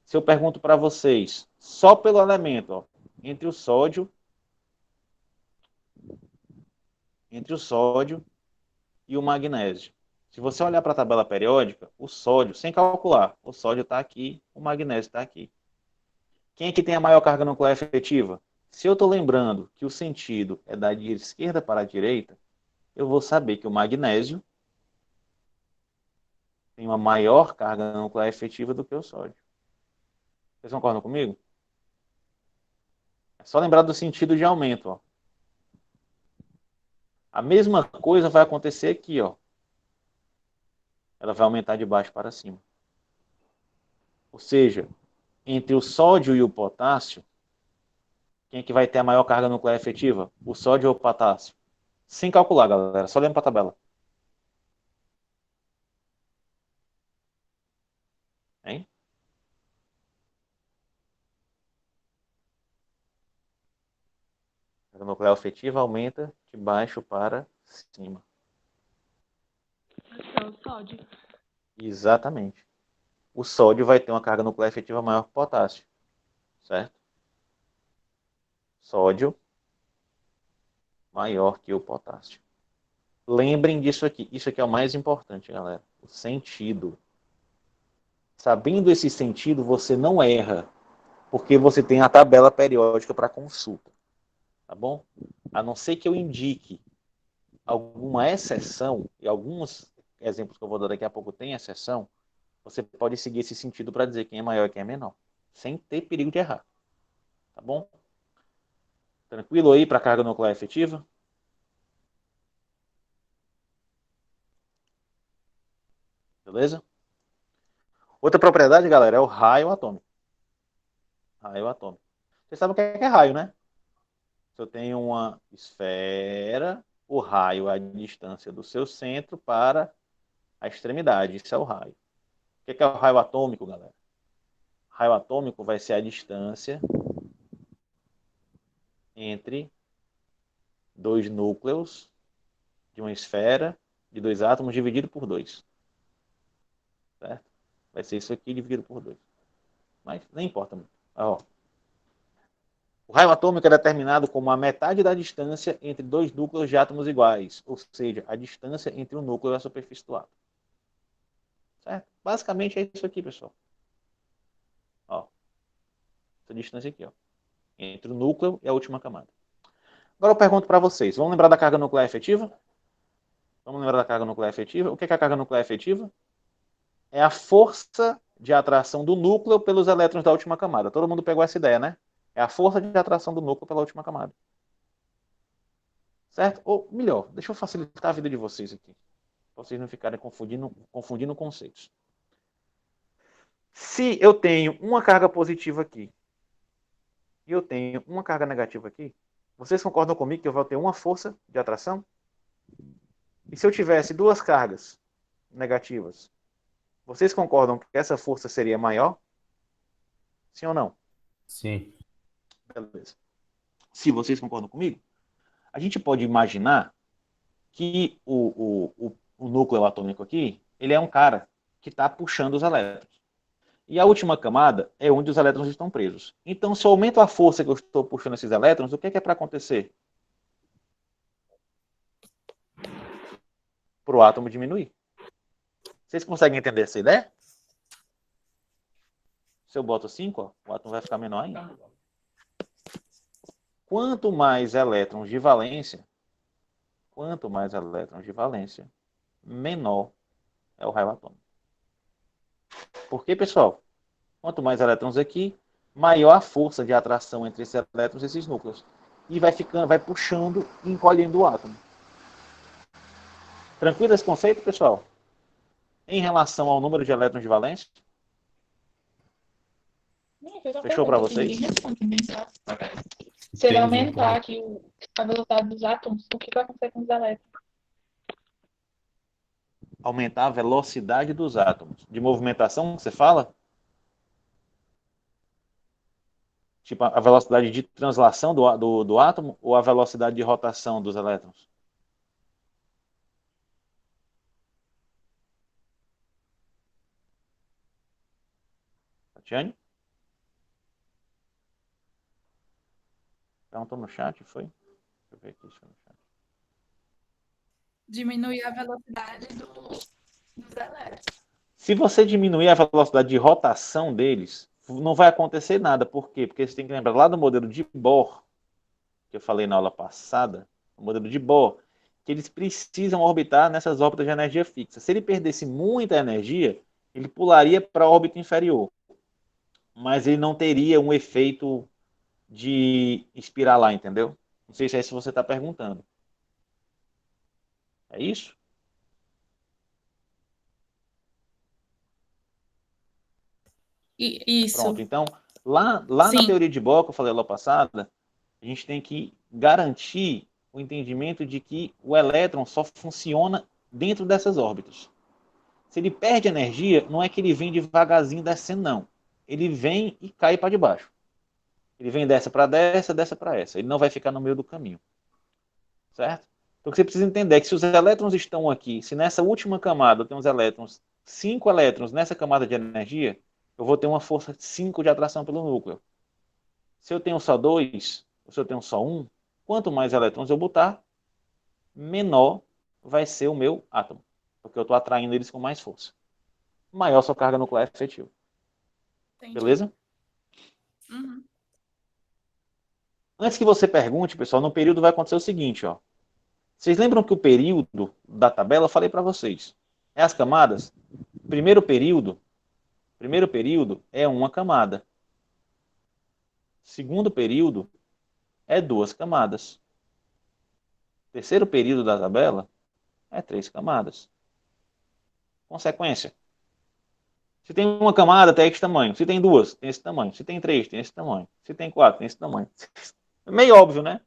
se eu pergunto para vocês, só pelo elemento, ó, entre o sódio e o magnésio. Se você olhar para a tabela periódica, o sódio, sem calcular, o sódio está aqui, o magnésio está aqui. Quem é que tem a maior carga nuclear efetiva? Se eu estou lembrando que o sentido é da esquerda para a direita, eu vou saber que o magnésio tem uma maior carga nuclear efetiva do que o sódio. Vocês concordam comigo? É só lembrar do sentido de aumento. Ó. A mesma coisa vai acontecer aqui. Ó. Ela vai aumentar de baixo para cima. Ou seja, entre o sódio e o potássio, quem é que vai ter a maior carga nuclear efetiva? O sódio ou o potássio? Sem calcular, galera. Só lembra para a tabela. Hein? A carga nuclear efetiva aumenta de baixo para cima. É o sódio. Exatamente. O sódio vai ter uma carga nuclear efetiva maior que o potássio. Certo? Sódio maior que o potássio. Lembrem disso aqui. Isso aqui é o mais importante, galera. O sentido. Sabendo esse sentido, você não erra. Porque você tem a tabela periódica para consulta. Tá bom? A não ser que eu indique alguma exceção, e alguns exemplos que eu vou dar daqui a pouco tem exceção, você pode seguir esse sentido para dizer quem é maior e quem é menor. Sem ter perigo de errar. Tá bom? Tranquilo aí para a carga nuclear efetiva? Beleza? Outra propriedade, galera, é o raio atômico. Raio atômico. Vocês sabem o que é raio, né? Se eu tenho uma esfera, O raio é a distância do seu centro para a extremidade. Isso é o raio. O que é o raio atômico, galera? O raio atômico vai ser a distância entre dois núcleos de uma esfera de dois átomos dividido por 2. Certo? Vai ser isso aqui dividido por 2. Mas nem importa muito. Ó. O raio atômico é determinado como a metade da distância entre dois núcleos de átomos iguais, ou seja, a distância entre o núcleo e a superfície do átomo. Certo? Basicamente é isso aqui, pessoal. Ó. Essa distância aqui, ó. Entre o núcleo e a última camada. Agora eu pergunto para vocês, vamos lembrar da carga nuclear efetiva? Vamos lembrar da carga nuclear efetiva? O que é a carga nuclear efetiva? É a força de atração do núcleo pelos elétrons da última camada. Todo mundo pegou essa ideia, né? É a força de atração do núcleo pela última camada. Certo? Ou melhor, deixa eu facilitar a vida de vocês aqui. Para vocês não ficarem confundindo conceitos. Se eu tenho uma carga positiva aqui e eu tenho uma carga negativa aqui, vocês concordam comigo que eu vou ter uma força de atração? E se eu tivesse duas cargas negativas, vocês concordam que essa força seria maior? Sim ou não? Sim. Beleza. Se vocês concordam comigo, a gente pode imaginar que o núcleo atômico aqui, ele é um cara que está puxando os elétrons. E a última camada é onde os elétrons estão presos. Então, se eu aumento a força que eu estou puxando esses elétrons, o que é para acontecer? Para o átomo diminuir. Vocês conseguem entender essa ideia? Se eu boto 5, ó, o átomo vai ficar menor ainda. Quanto mais elétrons de valência, menor é o raio atômico. Por quê, pessoal? Quanto mais elétrons aqui, maior a força de atração entre esses elétrons e esses núcleos. E vai puxando e encolhendo o átomo. Tranquilo esse conceito, pessoal? Em relação ao número de elétrons de valência? Fechou para vocês? Se ele Entendi, aumentar aqui a velocidade dos átomos, o que vai acontecer com os elétrons? Aumentar a velocidade dos átomos. De movimentação, você fala? Tipo, a velocidade de translação do átomo ou a velocidade de rotação dos elétrons? Tatiane? Perguntou no chat, foi? Deixa eu ver aqui no chat. Diminuir a velocidade dos elétrons. Se você diminuir a velocidade de rotação deles, não vai acontecer nada. Por quê? Porque você tem que lembrar lá do modelo de Bohr, que eu falei na aula passada, o modelo de Bohr, que eles precisam orbitar nessas órbitas de energia fixa. Se ele perdesse muita energia, ele pularia para a órbita inferior. Mas ele não teria um efeito de espiralar, entendeu? Não sei se é isso que você está perguntando. É isso? Isso. Pronto, então, lá na Sim. teoria de Bohr, que eu falei lá passada, a gente tem que garantir o entendimento de que o elétron só funciona dentro dessas órbitas. Se ele perde energia, não é que ele vem devagarzinho descendo, não. Ele vem e cai para debaixo. Ele vem dessa para dessa para essa. Ele não vai ficar no meio do caminho. Certo? Então, o que você precisa entender é que se os elétrons estão aqui, se nessa última camada eu tenho uns elétrons, 5 elétrons nessa camada de energia, eu vou ter uma força 5 de atração pelo núcleo. Se eu tenho só 2, ou se eu tenho só 1, quanto mais elétrons eu botar, menor vai ser o meu átomo. Porque eu estou atraindo eles com mais força. Maior sua carga nuclear efetiva. Entendi. Beleza? Uhum. Antes que você pergunte, pessoal, no período vai acontecer o seguinte, ó. Vocês lembram que o período da tabela eu falei para vocês? É as camadas? Primeiro período é uma camada. Segundo período é 2 camadas. Terceiro período da tabela é 3 camadas. Consequência. Se tem uma camada, tem esse tamanho. Se tem duas, tem esse tamanho. Se tem 3, tem esse tamanho. Se tem 4, tem esse tamanho. É meio óbvio, né?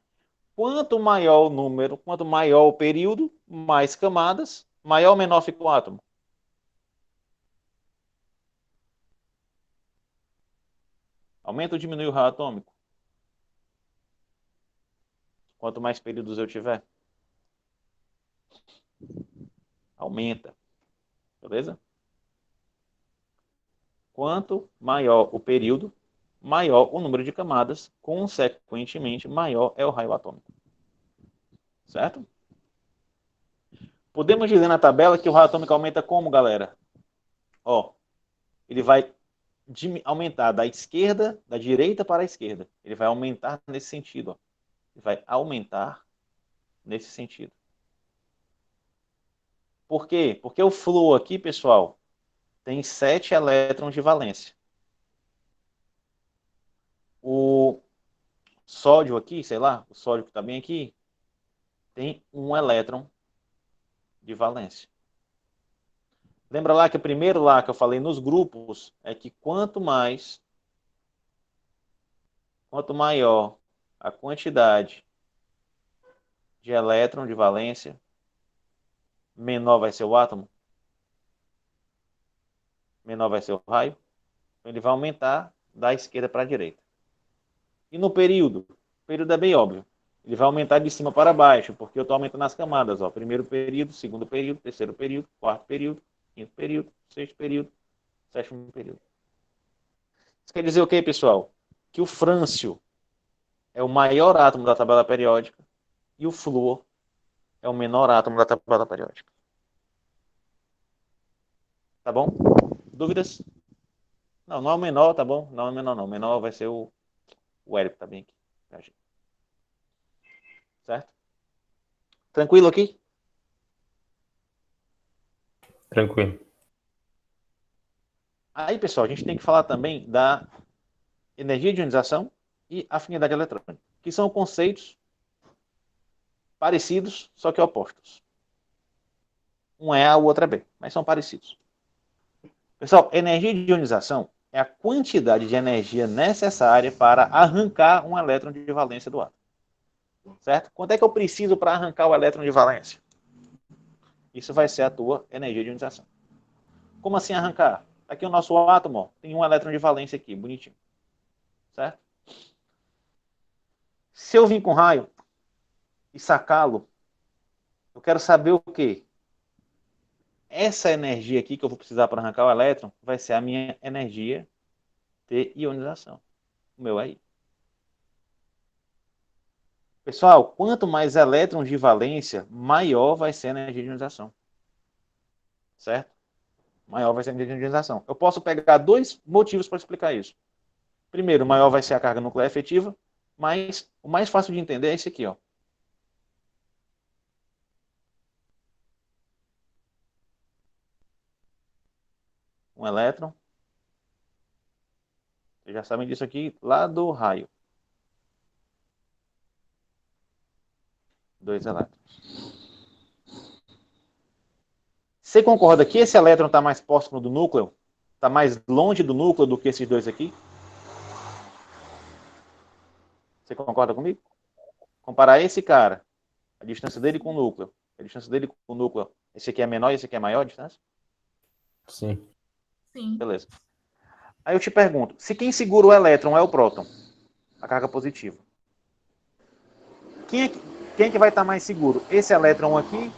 Quanto maior o número, quanto maior o período, mais camadas, maior ou menor fica o átomo? Aumenta ou diminui o raio atômico? Quanto mais períodos eu tiver? Aumenta. Beleza? Quanto maior o período, maior o número de camadas, consequentemente, maior é o raio atômico. Certo? Podemos dizer na tabela que o raio atômico aumenta como, galera? Ó, ele vai aumentar da esquerda, da direita para a esquerda. Ele vai aumentar nesse sentido. Ó. Ele vai aumentar nesse sentido. Por quê? Porque o flúor aqui, pessoal, tem 7 elétrons de valência. O sódio aqui, sei lá, o sódio que está bem aqui, tem 1 elétron de valência. Lembra lá que o primeiro lá que eu falei nos grupos é que quanto maior a quantidade de elétron de valência, menor vai ser o átomo, menor vai ser o raio. Então ele vai aumentar da esquerda para a direita. E no período? O período é bem óbvio. Ele vai aumentar de cima para baixo, porque eu estou aumentando as camadas. Ó. Primeiro período, segundo período, terceiro período, quarto período, quinto período, sexto período, sétimo período. Isso quer dizer o quê, pessoal? Que o frâncio é o maior átomo da tabela periódica e o flúor é o menor átomo da tabela periódica. Tá bom? Dúvidas? Não, não é o menor, tá bom? Não é o menor, não. O menor vai ser o Érico, tá bem aqui. Certo? Tranquilo aqui? Tranquilo. Aí, pessoal, a gente tem que falar também da energia de ionização e afinidade eletrônica, que são conceitos parecidos, só que opostos. Um é A, o outro é B, mas são parecidos. Pessoal, energia de ionização é a quantidade de energia necessária para arrancar um elétron de valência do átomo. Certo? Quanto é que eu preciso para arrancar o elétron de valência? Isso vai ser a tua energia de ionização. Como assim arrancar? Aqui o nosso átomo ó, tem um elétron de valência aqui, bonitinho. Certo? Se eu vir com raio e sacá-lo, eu quero saber o quê? Essa energia aqui que eu vou precisar para arrancar o elétron vai ser a minha energia de ionização. O meu aí. Pessoal, quanto mais elétrons de valência, maior vai ser a energia de ionização. Certo? Maior vai ser a energia de ionização. Eu posso pegar 2 motivos para explicar isso. Primeiro, maior vai ser a carga nuclear efetiva, mas o mais fácil de entender é esse aqui, ó. Um elétron. Vocês já sabem disso aqui lá do raio. 2 elétrons. Você concorda que esse elétron está mais próximo do núcleo? Está mais longe do núcleo do que esses 2 aqui? Você concorda comigo? Comparar esse cara, a distância dele com o núcleo. A distância dele com o núcleo. Esse aqui é menor e esse aqui é maior a distância? Sim. Sim. Beleza. Aí eu te pergunto, se quem segura o elétron é o próton, a carga positiva, quem é que vai estar mais seguro? Esse elétron aqui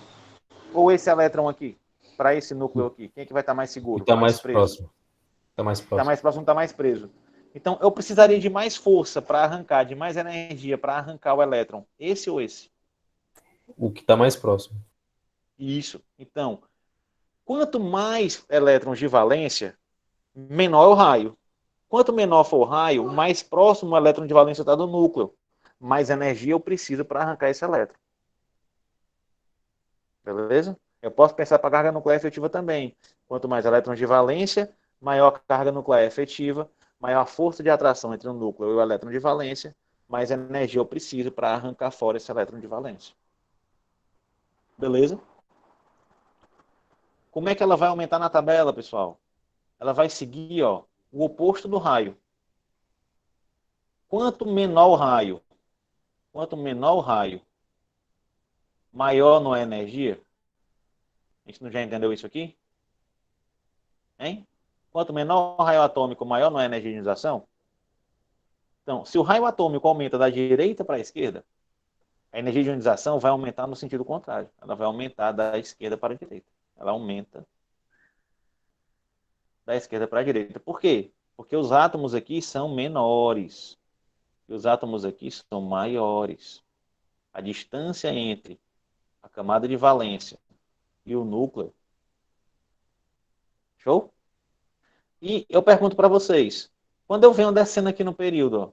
ou esse elétron aqui? Para esse núcleo aqui, quem é que vai estar mais seguro? Está mais preso? próximo. Está mais Está próximo. mais próximo, está mais preso. Então, eu precisaria de mais força para arrancar, de mais energia para arrancar o elétron. Esse ou esse? O que está mais próximo. Isso. Então, quanto mais elétrons de valência, menor é o raio. Quanto menor for o raio, mais próximo o elétron de valência está do núcleo. Mais energia eu preciso para arrancar esse elétron. Beleza? Eu posso pensar para a carga nuclear efetiva também. Quanto mais elétrons de valência, maior a carga nuclear efetiva, maior a força de atração entre o núcleo e o elétron de valência, mais energia eu preciso para arrancar fora esse elétron de valência. Beleza? Como é que ela vai aumentar na tabela, pessoal? Ela vai seguir ó, o oposto do raio. Quanto menor o raio, quanto menor o raio, maior não é a energia? A gente não já entendeu isso aqui? Hein? Quanto menor o raio atômico, maior não é a energia de ionização? Então, se o raio atômico aumenta da direita para a esquerda, a energia de ionização vai aumentar no sentido contrário. Ela vai aumentar da esquerda para a direita. Ela aumenta da esquerda para a direita. Por quê? Porque os átomos aqui são menores. E os átomos aqui são maiores. A distância entre a camada de valência e o núcleo. Show? E eu pergunto para vocês, quando eu venho descendo aqui no período, ó,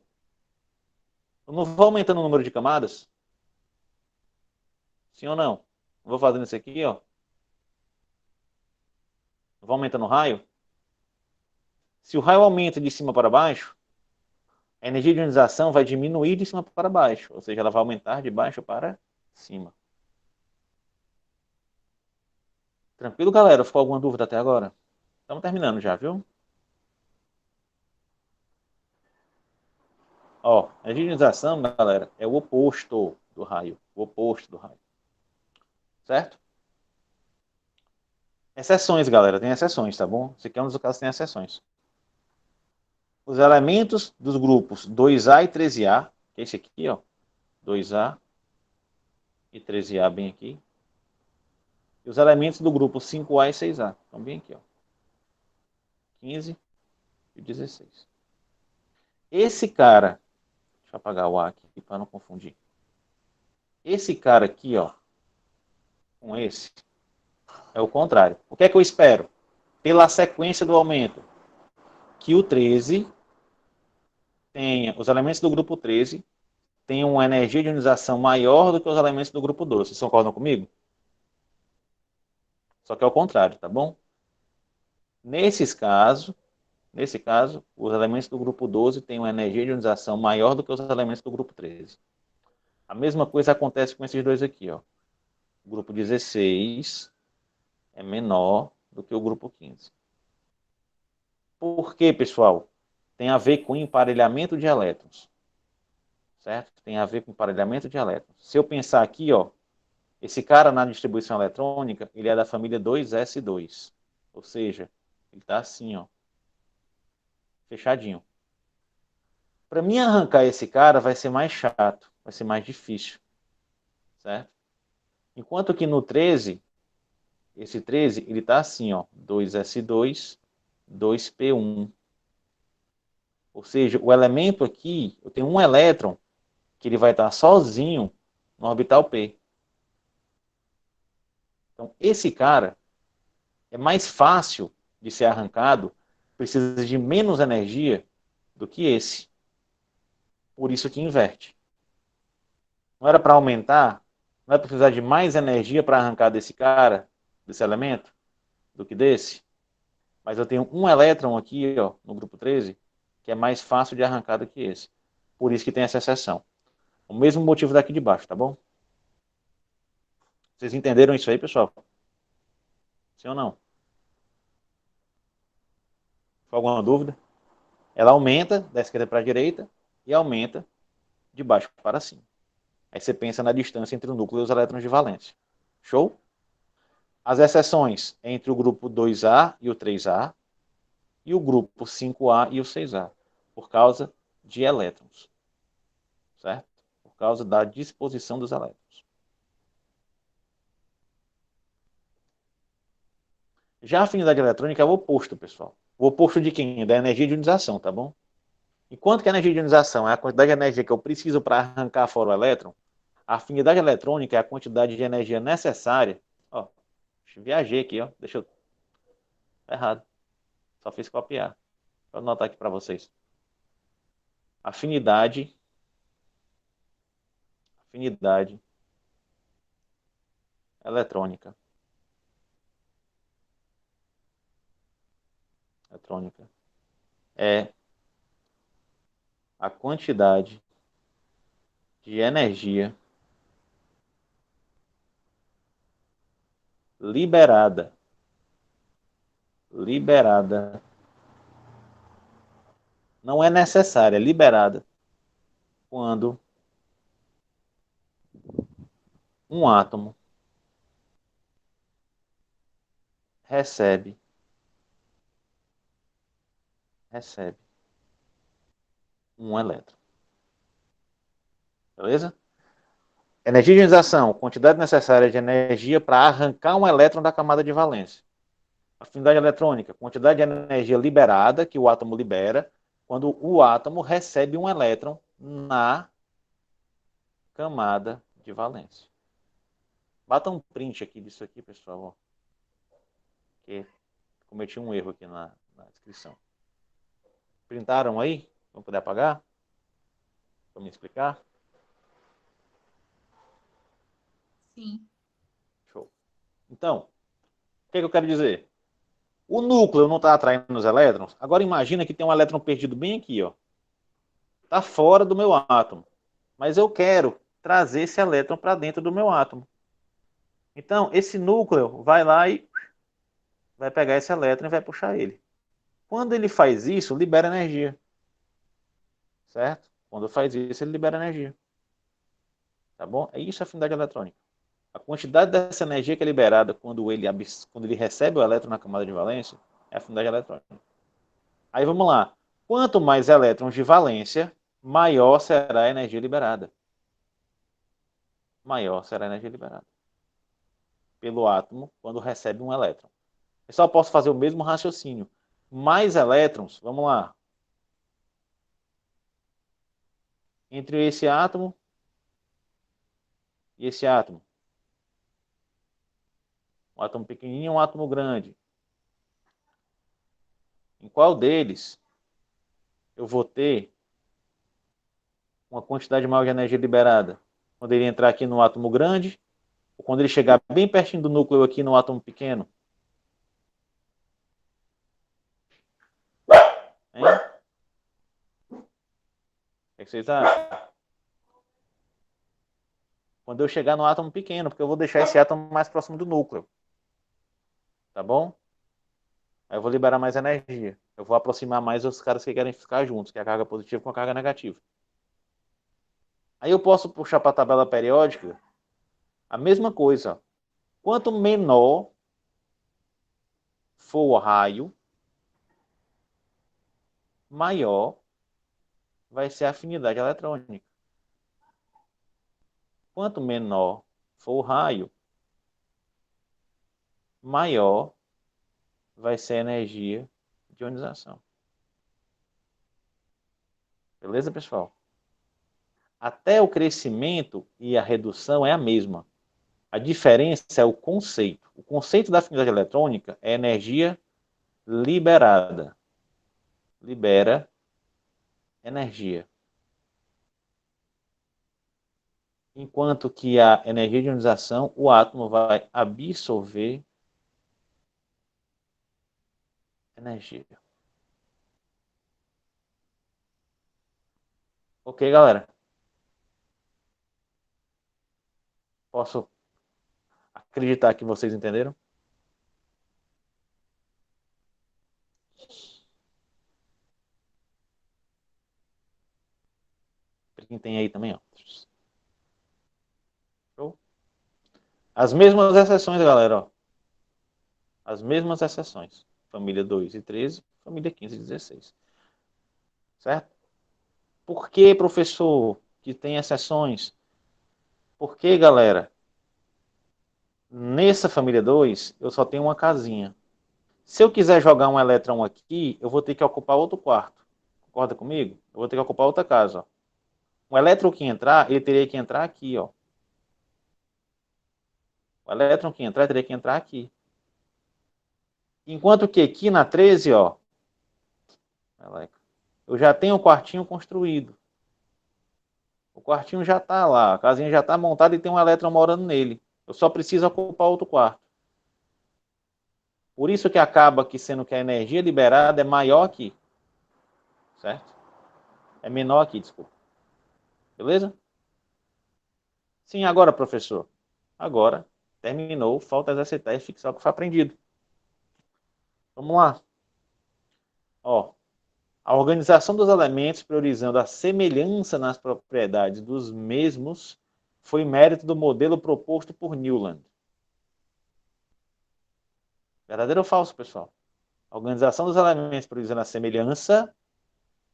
eu não vou aumentando o número de camadas? Sim ou não? Vou fazendo isso aqui, ó. Vou aumentando o raio. Se o raio aumenta de cima para baixo, a energia de ionização vai diminuir de cima para baixo. Ou seja, ela vai aumentar de baixo para cima. Tranquilo, galera? Ficou alguma dúvida até agora? Estamos terminando já, viu? Ó, a energia de ionização, galera, é o oposto do raio. O oposto do raio. Certo? Exceções, galera. Tem exceções, tá bom? Esse aqui é um dos casos que tem exceções. Os elementos dos grupos 2A e 13A, que é esse aqui, ó. 2A e 13A bem aqui. E os elementos do grupo 5A e 6A. Estão bem aqui, ó. 15 e 16. Esse cara, deixa eu apagar o A aqui para não confundir. Esse cara aqui, ó, com esse, é o contrário. O que é que eu espero? Pela sequência do aumento, que o 13 tenha, os elementos do grupo 13 tenham uma energia de ionização maior do que os elementos do grupo 12. Vocês concordam comigo? Só que é o contrário, tá bom? Nesse caso, os elementos do grupo 12 têm uma energia de ionização maior do que os elementos do grupo 13. A mesma coisa acontece com esses dois aqui, ó. O grupo 16 é menor do que o grupo 15. Por quê, pessoal? Tem a ver com emparelhamento de elétrons. Certo? Tem a ver com emparelhamento de elétrons. Se eu pensar aqui, ó, esse cara na distribuição eletrônica, ele é da família 2s2. Ou seja, ele está assim, ó, fechadinho. Para mim arrancar esse cara vai ser mais chato, vai ser mais difícil. Certo? Enquanto que no 13, esse 13, ele está assim, ó, 2s2, 2p1. Ou seja, o elemento aqui, eu tenho um elétron que ele vai estar sozinho no orbital P. Então, esse cara é mais fácil de ser arrancado, precisa de menos energia do que esse. Por isso que inverte. Não era para aumentar, não é para precisar de mais energia para arrancar desse cara, desse elemento, do que desse. Mas eu tenho um elétron aqui, ó, no grupo 13, que é mais fácil de arrancar do que esse. Por isso que tem essa exceção. O mesmo motivo daqui de baixo, tá bom? Vocês entenderam isso aí, pessoal? Sim ou não? Foi alguma dúvida? Ela aumenta da esquerda para a direita e aumenta de baixo para cima. Aí você pensa na distância entre o núcleo e os elétrons de valência. Show? As exceções entre o grupo 2A e o 3A e o grupo 5A e o 6A, por causa de elétrons. Certo? Por causa da disposição dos elétrons. Já a afinidade eletrônica é o oposto, pessoal. O oposto de quem? Da energia de ionização, tá bom? E quanto que a energia de ionização é a quantidade de energia que eu preciso para arrancar fora o elétron? A afinidade eletrônica é a quantidade de energia necessária. Ó, viajei aqui, ó. Deixa eu... Tá errado. Só fiz copiar. Vou anotar aqui para vocês. Afinidade eletrônica. É a quantidade de energia liberada não é necessária, é liberada quando um átomo recebe um elétron. Beleza? Energia de ionização, quantidade necessária de energia para arrancar um elétron da camada de valência. Afinidade eletrônica, quantidade de energia liberada, que o átomo libera, quando o átomo recebe um elétron na camada de valência. Bata um print aqui disso aqui, pessoal. Que cometi um erro aqui na descrição. Printaram aí? Vamos poder apagar? Para me explicar? Sim. Show. Então, o que eu quero dizer? O núcleo não está atraindo os elétrons. Agora imagina que tem um elétron perdido bem aqui, ó. Está fora do meu átomo. Mas eu quero trazer esse elétron para dentro do meu átomo. Então, esse núcleo vai lá e vai pegar esse elétron e vai puxar ele. Quando ele faz isso, libera energia. Certo? Quando faz isso, ele libera energia. Tá bom? É isso a afinidade eletrônica. A quantidade dessa energia que é liberada quando ele recebe o elétron na camada de valência é a afinidade eletrônica. Aí vamos lá. Quanto mais elétrons de valência, maior será a energia liberada. Maior será a energia liberada pelo átomo quando recebe um elétron. Eu só posso fazer o mesmo raciocínio. Mais elétrons, vamos lá. Entre esse átomo e esse átomo. Um átomo pequenininho e um átomo grande. Em qual deles eu vou ter uma quantidade maior de energia liberada? Quando ele entrar aqui no átomo grande, ou quando ele chegar bem pertinho do núcleo aqui no átomo pequeno? Hein? O que vocês acham? Quando eu chegar no átomo pequeno, porque eu vou deixar esse átomo mais próximo do núcleo. Tá bom? Aí eu vou liberar mais energia. Eu vou aproximar mais os caras que querem ficar juntos, que é a carga positiva com a carga negativa. Aí eu posso puxar para a tabela periódica a mesma coisa. Quanto menor for o raio, maior vai ser a afinidade eletrônica. Quanto menor for o raio, maior vai ser a energia de ionização. Beleza, pessoal? Até o crescimento e a redução é a mesma. A diferença é o conceito. O conceito da afinidade eletrônica é energia liberada. Libera energia. Enquanto que a energia de ionização, o átomo vai absorver energia. Ok, galera? Posso acreditar que vocês entenderam? Quem tem aí também, ó. Show? As mesmas exceções, galera, ó. As mesmas exceções. Família 2 e 13, família 15 e 16. Certo? Por que, professor, que tem exceções? Porque, galera, nessa família 2, eu só tenho uma casinha. Se eu quiser jogar um elétron aqui, eu vou ter que ocupar outro quarto. Concorda comigo? Eu vou ter que ocupar outra casa, ó. O elétron que entrar, ele teria que entrar aqui, ó. O elétron que entrar, teria que entrar aqui. Enquanto que aqui na 13, ó, eu já tenho o quartinho construído. O quartinho já está lá, a casinha já está montada e tem um elétron morando nele. Eu só preciso ocupar outro quarto. Por isso que acaba que sendo que a energia liberada é maior aqui. Certo? É menor aqui, desculpa. Beleza? Sim, agora, professor. Agora, terminou, falta exercitar e fixar o que foi aprendido. Vamos lá. Ó, a organização dos elementos priorizando a semelhança nas propriedades dos mesmos foi mérito do modelo proposto por Newland. Verdadeiro ou falso, pessoal? A organização dos elementos priorizando a semelhança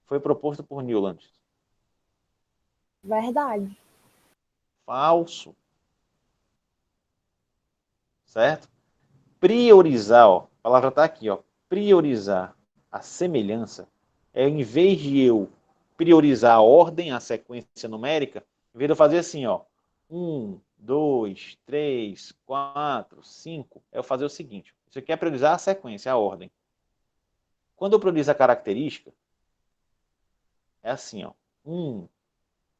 foi proposto por Newland. Verdade. Falso. Certo? Priorizar, ó, a palavra está aqui, ó, priorizar a semelhança é, em vez de eu priorizar a ordem, a sequência numérica, em vez de eu fazer assim, ó, 1, 2, 3, 4, 5, é eu fazer o seguinte, isso aqui é priorizar a sequência, a ordem. Quando eu priorizo a característica, é assim, ó, 1,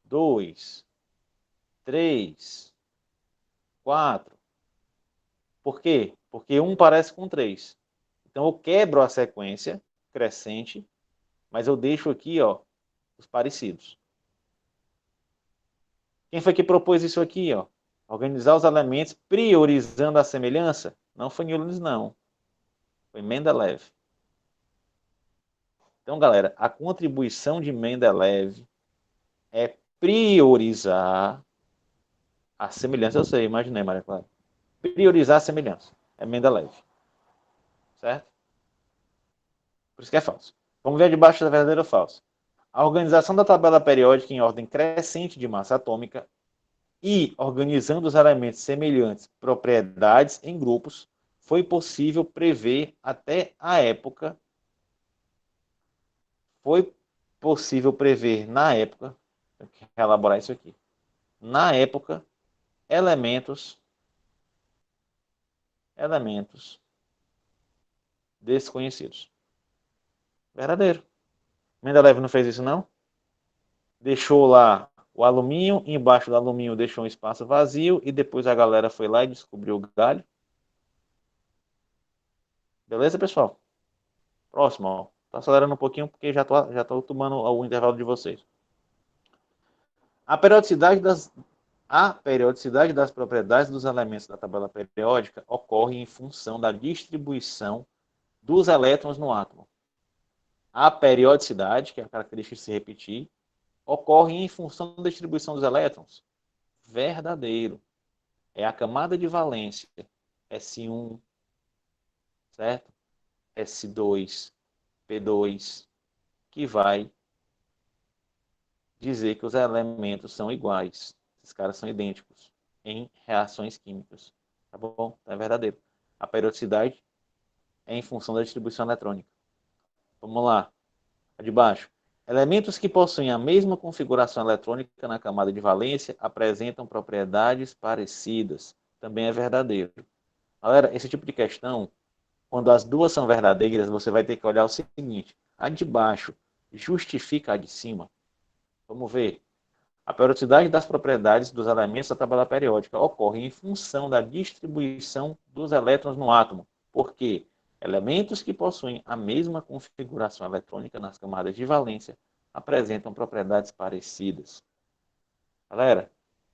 2, 3, 4. Por quê? Porque 1 parece com 3. Então eu quebro a sequência crescente, mas eu deixo aqui, ó, os parecidos. Quem foi que propôs isso aqui, ó? Organizar os elementos priorizando a semelhança? Não foi Newland, não. Foi Mendeleev. Então, galera, a contribuição de Mendeleev é priorizar a semelhança. Eu sei, imaginei, Maria Clara. Priorizar a semelhança. É Mendeleev. Certo? Por isso que é falso. Vamos ver debaixo da verdadeira ou falsa. A organização da tabela periódica em ordem crescente de massa atômica e organizando os elementos semelhantes propriedades em grupos, foi possível prever até a época, foi possível prever na época, tem que elaborar isso aqui, na época, elementos desconhecidos. Verdadeiro. Mendeleev não fez isso, não? Deixou lá o alumínio, embaixo do alumínio deixou um espaço vazio e depois a galera foi lá e descobriu o galho. Beleza, pessoal? Próximo, ó. Tá acelerando um pouquinho porque já tô tomando o intervalo de vocês. A periodicidade das propriedades dos elementos da tabela periódica ocorre em função da distribuição dos elétrons no átomo. A periodicidade, que é a característica de se repetir, ocorre em função da distribuição dos elétrons. Verdadeiro. É a camada de valência S1, certo? S2, P2, que vai dizer que os elementos são iguais. Esses caras são idênticos em reações químicas. Tá bom? É verdadeiro. A periodicidade é em função da distribuição eletrônica. Vamos lá. A de baixo. Elementos que possuem a mesma configuração eletrônica na camada de valência apresentam propriedades parecidas. Também é verdadeiro. Galera, esse tipo de questão, quando as duas são verdadeiras, você vai ter que olhar o seguinte. A de baixo justifica a de cima? Vamos ver. A periodicidade das propriedades dos elementos da tabela periódica ocorre em função da distribuição dos elétrons no átomo, porque elementos que possuem a mesma configuração eletrônica nas camadas de valência apresentam propriedades parecidas. Galera,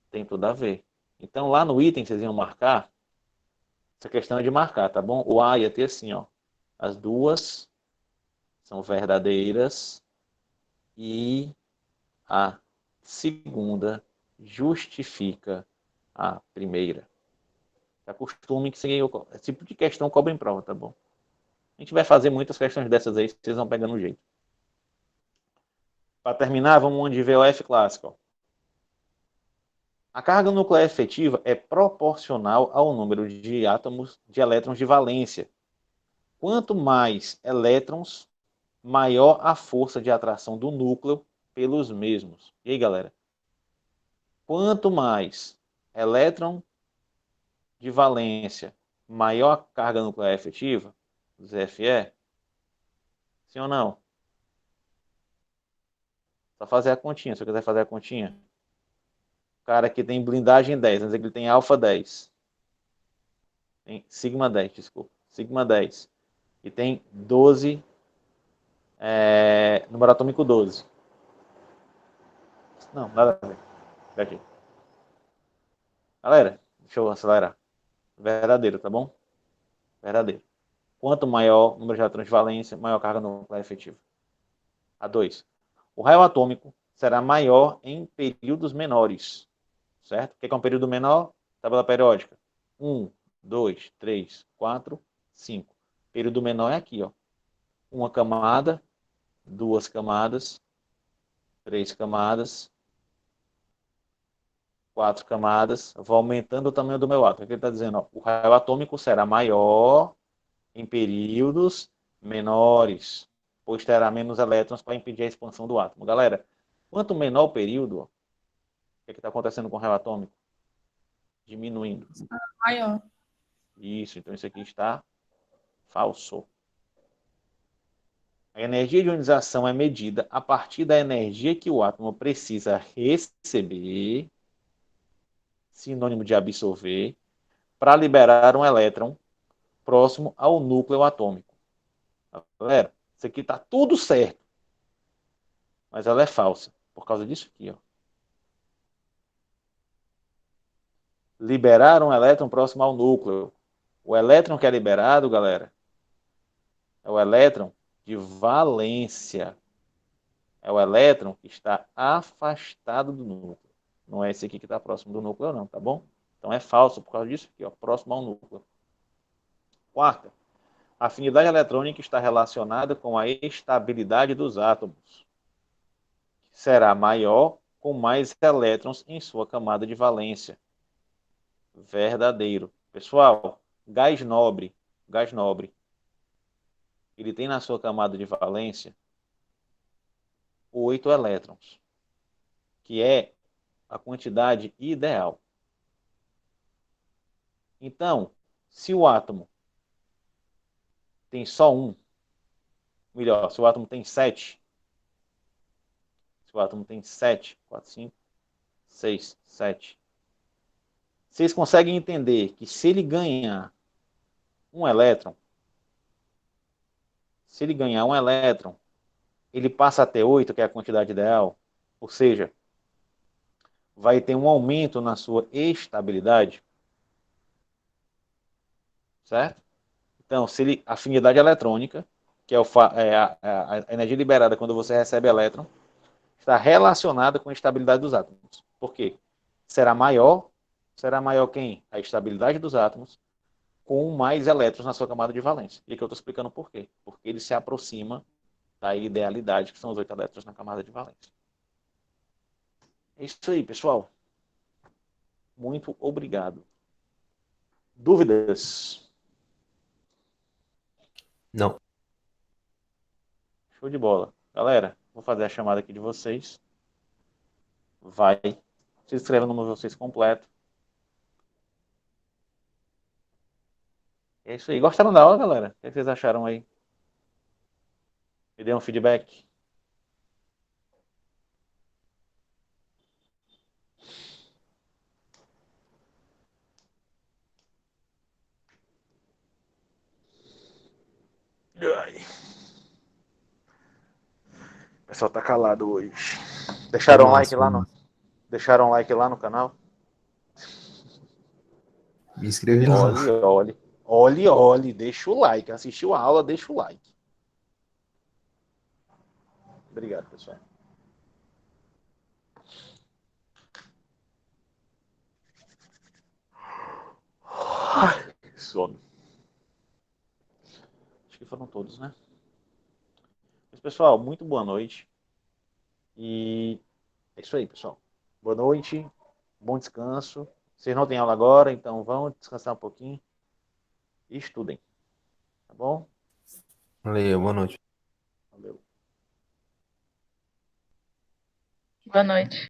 tem tudo a ver. Então, lá no item, vocês iam marcar, essa questão é de marcar, tá bom? O A ia ter assim, ó, as duas são verdadeiras e a segunda justifica a primeira. Acostume que esse tipo de questão cobra em prova, tá bom? A gente vai fazer muitas questões dessas aí, vocês vão pegando o jeito. Para terminar, vamos onde vê o F clássico. Ó. A carga nuclear efetiva é proporcional ao número de átomos de elétrons de valência. Quanto mais elétrons, maior a força de atração do núcleo pelos mesmos. E aí, galera? Quanto mais elétron de valência, maior a carga nuclear efetiva, ZFE, sim ou não? Só fazer a continha, se eu quiser fazer a continha. O cara aqui tem blindagem 10, vamos dizer que ele tem alfa 10. Tem sigma 10, desculpa. Sigma 10. E tem 12, número atômico 12. Não, nada a ver. Aqui. Galera, deixa eu acelerar. Verdadeiro, tá bom? Verdadeiro. Quanto maior o número de elétrons de valência, maior a carga nuclear efetiva. A2. O raio atômico será maior em períodos menores. certo? O que é um período menor? Tabela periódica. 1, 2, 3, 4, 5. Período menor é aqui, ó. Uma camada, duas camadas, três camadas, quatro camadas. Eu vou aumentando o tamanho do meu átomo. O que ele está dizendo? Ó, o raio atômico será maior em períodos menores, pois terá menos elétrons para impedir a expansão do átomo. Galera, quanto menor o período, ó, o que está acontecendo com o raio atômico? Diminuindo. Maior. Isso, então isso aqui está falso. A energia de ionização é medida a partir da energia que o átomo precisa receber, sinônimo de absorver, para liberar um elétron próximo ao núcleo atômico. Galera, isso aqui está tudo certo, mas ela é falsa, por causa disso aqui, ó. Liberar um elétron próximo ao núcleo. O elétron que é liberado, galera, é o elétron de valência. É o elétron que está afastado do núcleo. Não é esse aqui que está próximo do núcleo, não, tá bom? Então é falso por causa disso aqui, ó, próximo ao núcleo. Quarta, a afinidade eletrônica está relacionada com a estabilidade dos átomos. Será maior com mais elétrons em sua camada de valência. Verdadeiro. Pessoal, gás nobre, ele tem na sua camada de valência 8 elétrons, que é a quantidade ideal. Então, se o átomo tem só um, melhor, se o átomo tem 7, se o átomo tem 7, 4, 5, 6, 7, vocês conseguem entender que se ele ganhar um elétron, ele passa a ter 8, que é a quantidade ideal, ou seja, vai ter um aumento na sua estabilidade, certo? Então, se ele, a afinidade eletrônica, que é, a energia liberada quando você recebe elétron, está relacionada com a estabilidade dos átomos. Por quê? Será maior quem? A estabilidade dos átomos com mais elétrons na sua camada de valência. E aqui eu estou explicando por quê. Porque ele se aproxima da idealidade, que são os 8 elétrons na camada de valência. É isso aí, pessoal. Muito obrigado. Dúvidas? Não. Show de bola. Galera, vou fazer a chamada aqui de vocês. Vai. Se inscreva no nome de vocês completo. É isso aí. Gostaram da aula, galera? O que vocês acharam aí? Me dê um feedback. Ai. O pessoal tá calado hoje. Deixaram like lá no, canal? Me inscrevi lá. Olhe, deixa o like. Assistiu a aula, deixa o like. Obrigado, pessoal. Ai, que sono. Acho que foram todos, né? Mas, pessoal, muito boa noite. E é isso aí, pessoal. Boa noite, bom descanso. Vocês não têm aula agora, então vão descansar um pouquinho e estudem. Tá bom? Valeu, boa noite. Valeu. Boa noite.